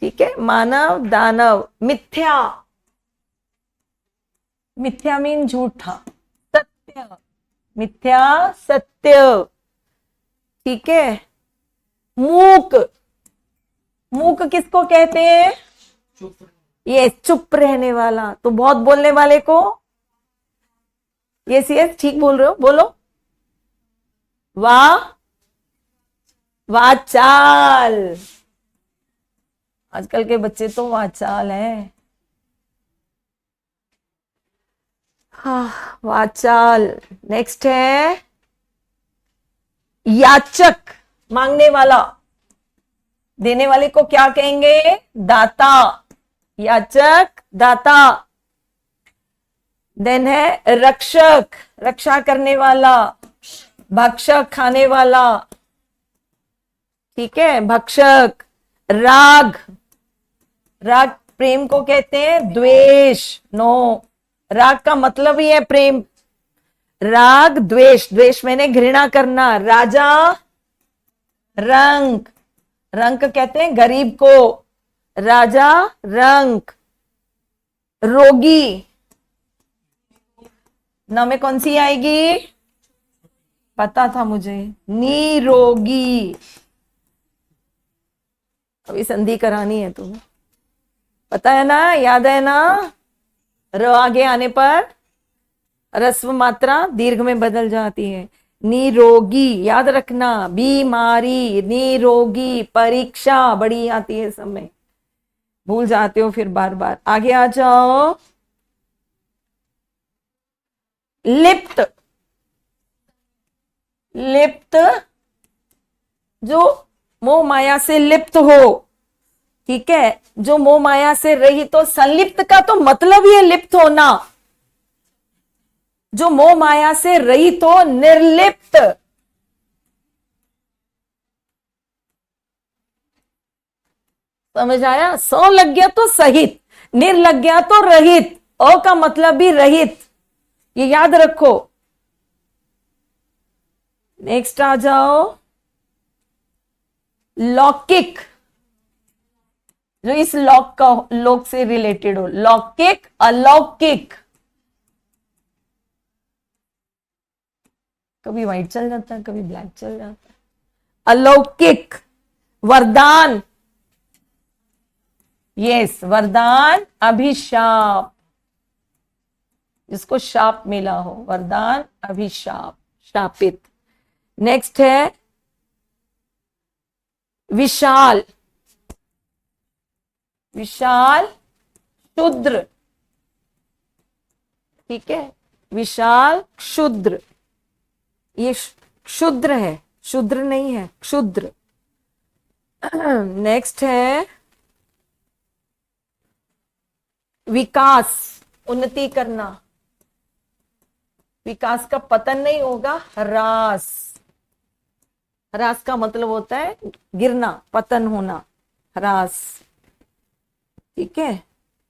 A: ठीक है, मानव, दानव। मिथ्या, मिथ्या मीन झूठा, सत्य, मिथ्या, सत्य। ठीक है, मूक, मूक किसको कहते हैं? ये चुप रहने वाला। तो बहुत बोलने वाले को यस यस, ठीक बोल रहे हो, बोलो। वाह, वाचाल। आजकल के बच्चे तो वाचाल हैं। हाँ, वाचाल। नेक्स्ट है याचक, मांगने वाला। देने वाले को क्या कहेंगे? दाता। याचक, दाता। देन है रक्षक, रक्षा करने वाला। भक्षक, खाने वाला। ठीक है, भक्षक। राग, राग प्रेम को कहते हैं। द्वेष, नो, राग का मतलब ही है प्रेम। राग, द्वेष, द्वेष मैंने घृणा करना। राजा, रंक, रंक कहते हैं गरीब को। राजा, रंक। रोगी, न में कौन सी आएगी? पता था मुझे, निरोगी। अभी संधि करानी है तुम्हें, पता है ना, याद है ना? र आगे आने पर रस्व मात्रा दीर्घ में बदल जाती है। निरोगी, याद रखना। बीमारी, निरोगी। परीक्षा बड़ी आती है समय, भूल जाते हो फिर बार बार। आगे आ जाओ। लिप्त, लिप्त जो मोह माया से लिप्त हो। ठीक है, जो मोह माया से रहित हो। संलिप्त का तो मतलब ही है लिप्त होना। जो मोह माया से रहित हो, निर्लिप्त। समझ आया? सौ लग गया तो सहित, निर लग गया तो रहित। अ का मतलब भी रहित, ये याद रखो। नेक्स्ट आ जाओ। लौकिक, जो इस लौक का लोक से रिलेटेड हो। लौकिक, अलौकिक। कभी व्हाइट चल जाता है, कभी ब्लैक चल जाता है। अलौकिक। वरदान, यस, वरदान। अभिशाप, जिसको शाप मिला हो। वरदान, अभिशाप, शापित। नेक्स्ट है विशाल, विशाल, क्षुद्र। ठीक है, विशाल, क्षुद्र। ये क्षुद्र है, क्षुद्र नहीं है, क्षुद्र। नेक्स्ट है विकास, उन्नति करना। विकास का पतन नहीं होगा, ह्रास। ह्रास का मतलब होता है गिरना, पतन होना, ह्रास। ठीक है,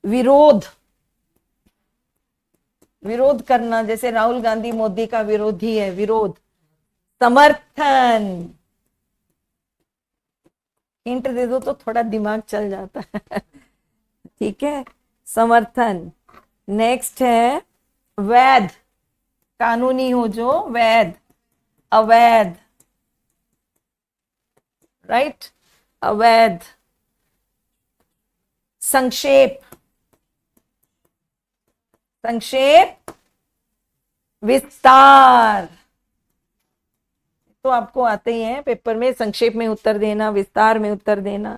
A: विरोध, विरोध करना। जैसे राहुल गांधी मोदी का विरोधी है, विरोध। समर्थन, हिंट दे दो तो थोड़ा दिमाग चल जाता है। ठीक है, समर्थन। नेक्स्ट है वैध, कानूनी हो जो, वैध। अवैध, राइट, अवैध। संक्षेप, संक्षेप, विस्तार। तो आपको आते ही हैं पेपर में, संक्षेप में उत्तर देना, विस्तार में उत्तर देना।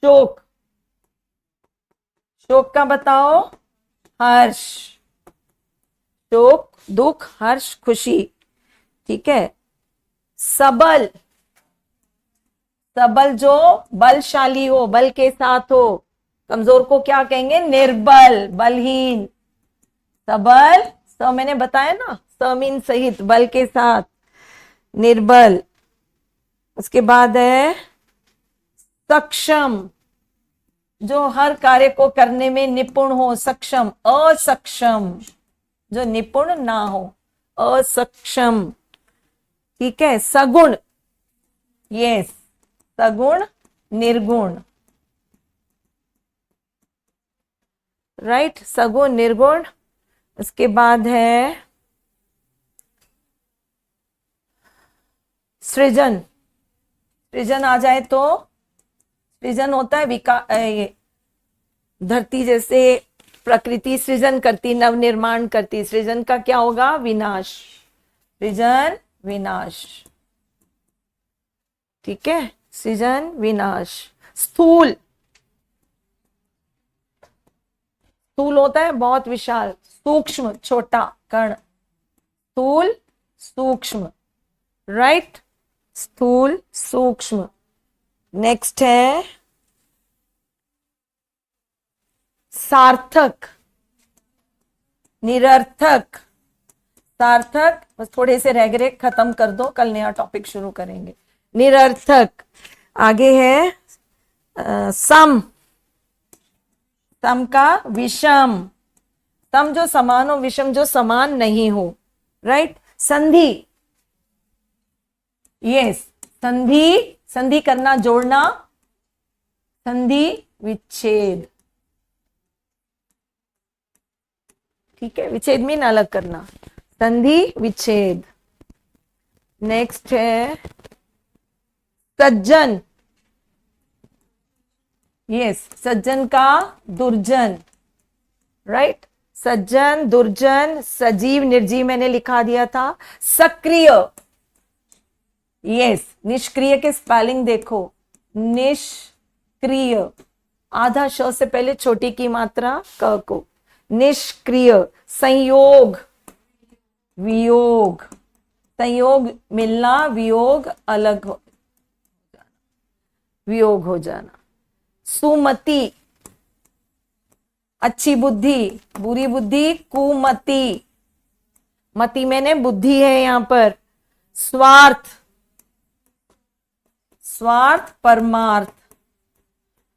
A: शोक, शोक का बताओ? हर्ष। शोक, दुख, हर्ष, खुशी। ठीक है। सबल, सबल जो बलशाली हो, बल के साथ हो। कमजोर को क्या कहेंगे? निर्बल, बलहीन। सबल, स मैंने बताया ना, समीन सहित, बल के साथ, निर्बल। उसके बाद है सक्षम, जो हर कार्य को करने में निपुण हो, सक्षम। असक्षम, जो निपुण ना हो, असक्षम। ठीक है। सगुण, यस, सगुण, निर्गुण, राइट, सगुण, निर्गुण। उसके बाद है सृजन, सृजन आ जाए तो सृजन होता है धरती जैसे प्रकृति सृजन करती, नवनिर्माण करती, सृजन का क्या होगा? विनाश, सृजन विनाश, ठीक है, सृजन विनाश। स्थूल, स्थूल होता है बहुत विशाल, सूक्ष्म छोटा कण, स्थूल सूक्ष्म, राइट, स्थूल सूक्ष्म। नेक्स्ट है सार्थक, निरर्थक, सार्थक बस थोड़े से रह गए, खत्म कर दो, कल नया टॉपिक शुरू करेंगे। निरर्थक, आगे है सम, सम का विषम, सम जो समान हो, विषम जो समान नहीं हो, राइट। संधि, यस, संधि, संधि करना, जोड़ना, संधि विच्छेद, ठीक है, विच्छेद मीन अलग करना, संधि विच्छेद। नेक्स्ट है सज्जन, यस, सज्जन का दुर्जन, राइट, सज्जन दुर्जन, सजीव निर्जीव मैंने लिखा दिया था। सक्रिय, यस, निष्क्रिय के स्पेलिंग देखो, निष्क्रिय, आधा श से पहले छोटी की मात्रा क को, निष्क्रिय। संयोग, वियोग, संयोग मिलना, वियोग अलग हो, वियोग हो जाना। सुमति, अच्छी बुद्धि, बुरी बुद्धि, कुमति, मति मैंने बुद्धि है यहां पर। स्वार्थ, स्वार्थ परमार्थ,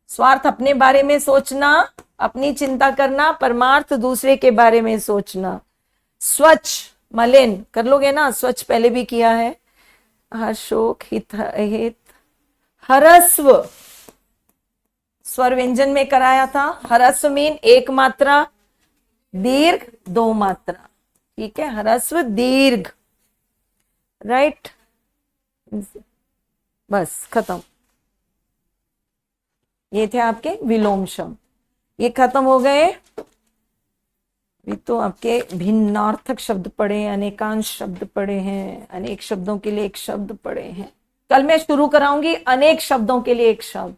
A: स्वार्थ अपने बारे में सोचना, अपनी चिंता करना, परमार्थ दूसरे के बारे में सोचना। स्वच्छ, मलिन, कर लोगे ना, स्वच्छ पहले भी किया है। हर्षोक, हित, हित, हरस्व, स्वर व्यंजन में कराया था। हरस्व मीन एक मात्रा, दीर्घ दो मात्रा, ठीक है, हरस्व दीर्घ, राइट, बस खत्म। ये थे आपके विलोम शब्द, ये खत्म हो गए। ये तो आपके भिन्नार्थक शब्द पढ़े, अनेकांश शब्द पढ़े हैं, अनेक शब्दों के लिए एक शब्द पढ़े हैं। कल मैं शुरू कराऊंगी अनेक शब्दों के लिए एक शब्द,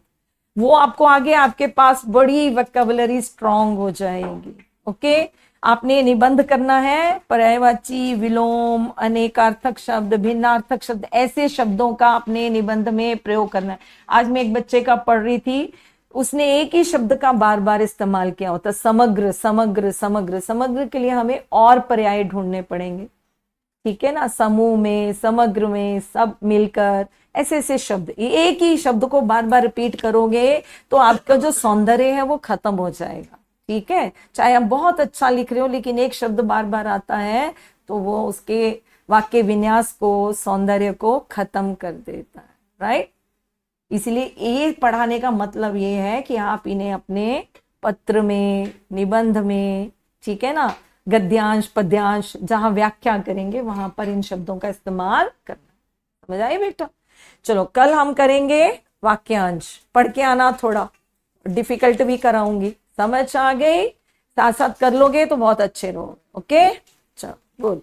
A: वो आपको आगे आपके पास बड़ी वोकैबुलरी स्ट्रांग हो जाएगी। ओके, आपने निबंध करना है, पर्यायवाची, विलोम, अनेकार्थक शब्द, भिन्नार्थक शब्द, ऐसे शब्दों का अपने निबंध में प्रयोग करना है। आज मैं एक बच्चे का पढ़ रही थी, उसने एक ही शब्द का बार बार इस्तेमाल किया होता, समग्र, समग्र, समग्र। समग्र के लिए हमें और पर्याय ढूंढने पड़ेंगे, ठीक है ना, समूह में, समग्र में, सब मिलकर, ऐसे ऐसे शब्द। एक ही शब्द को बार बार रिपीट करोगे तो आपका जो सौंदर्य है वो खत्म हो जाएगा, ठीक है। चाहे आप बहुत अच्छा लिख रहे हो, लेकिन एक शब्द बार बार आता है तो वो उसके वाक्य विन्यास को, सौंदर्य को खत्म कर देता है, राइट। इसलिए ये पढ़ाने का मतलब ये है कि आप इन्हें अपने पत्र में, निबंध में, ठीक है ना, गद्यांश, पद्यांश, जहां व्याख्या करेंगे वहां पर इन शब्दों का इस्तेमाल करना। समझ आए बेटा? चलो कल हम करेंगे वाक्यांश, पढ़ के आना, थोड़ा डिफिकल्ट भी कराऊंगी। समझ आ गई? साथ साथ कर लोगे तो बहुत अच्छे रहो। ओके, चलो गुड।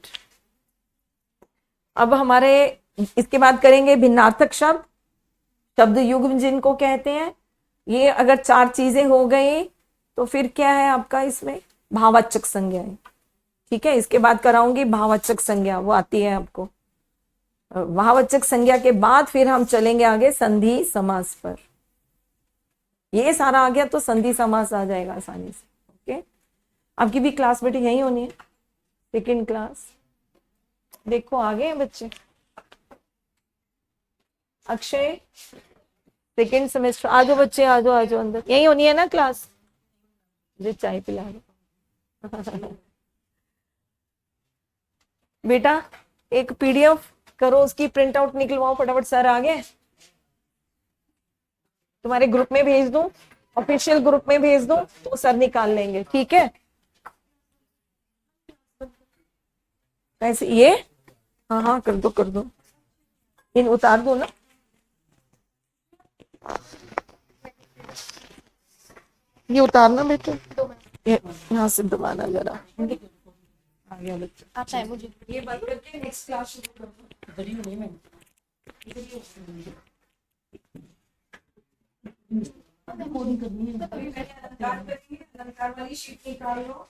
A: अब हमारे इसके बाद करेंगे भिन्नार्थक शब्द, शब्द युग्म जिनको कहते हैं। ये अगर चार चीजें हो गई तो फिर क्या है आपका इसमें? भाववाचक संज्ञाएं, ठीक है। इसके बाद कराऊंगी भाववाचक संज्ञा, वो आती है आपको। भाववाचक संज्ञा के बाद फिर हम चलेंगे आगे संधि समास पर। ये सारा आ गया तो संधि समास आ जाएगा आसानी से। ओके, आपकी भी क्लास बेटी यही होनी है, सेकेंड क्लास। देखो आगे हैं बच्चे। अक्षय सेकेंड सेमेस्टर, आ जाओ बच्चे, आ जाओ, आ जाओ अंदर, यही होनी है ना क्लास। मुझे चाय पिला दो बेटा। एक पीडीएफ करो, उसकी प्रिंट आउट निकलवाओ फटाफट। सर आ गए, तुम्हारे ग्रुप में भेज दूं, ऑफिशियल ग्रुप में भेज दूं तो सर निकाल लेंगे, ठीक है। कैसे ये? हाँ हाँ कर दो, कर दो, इन उतार दो ना। ये उतारना बेटे। यहाँ से दबाना जरा।
B: आ गया बच्चा।
C: आता है मुझे।
A: ये बंद करके नेक्स्ट क्लास शुरू करो।
B: बड़ी नहीं मैं
A: अभी मैंने अलंकार करी है, अलंकार वाली शीट निकाल लो।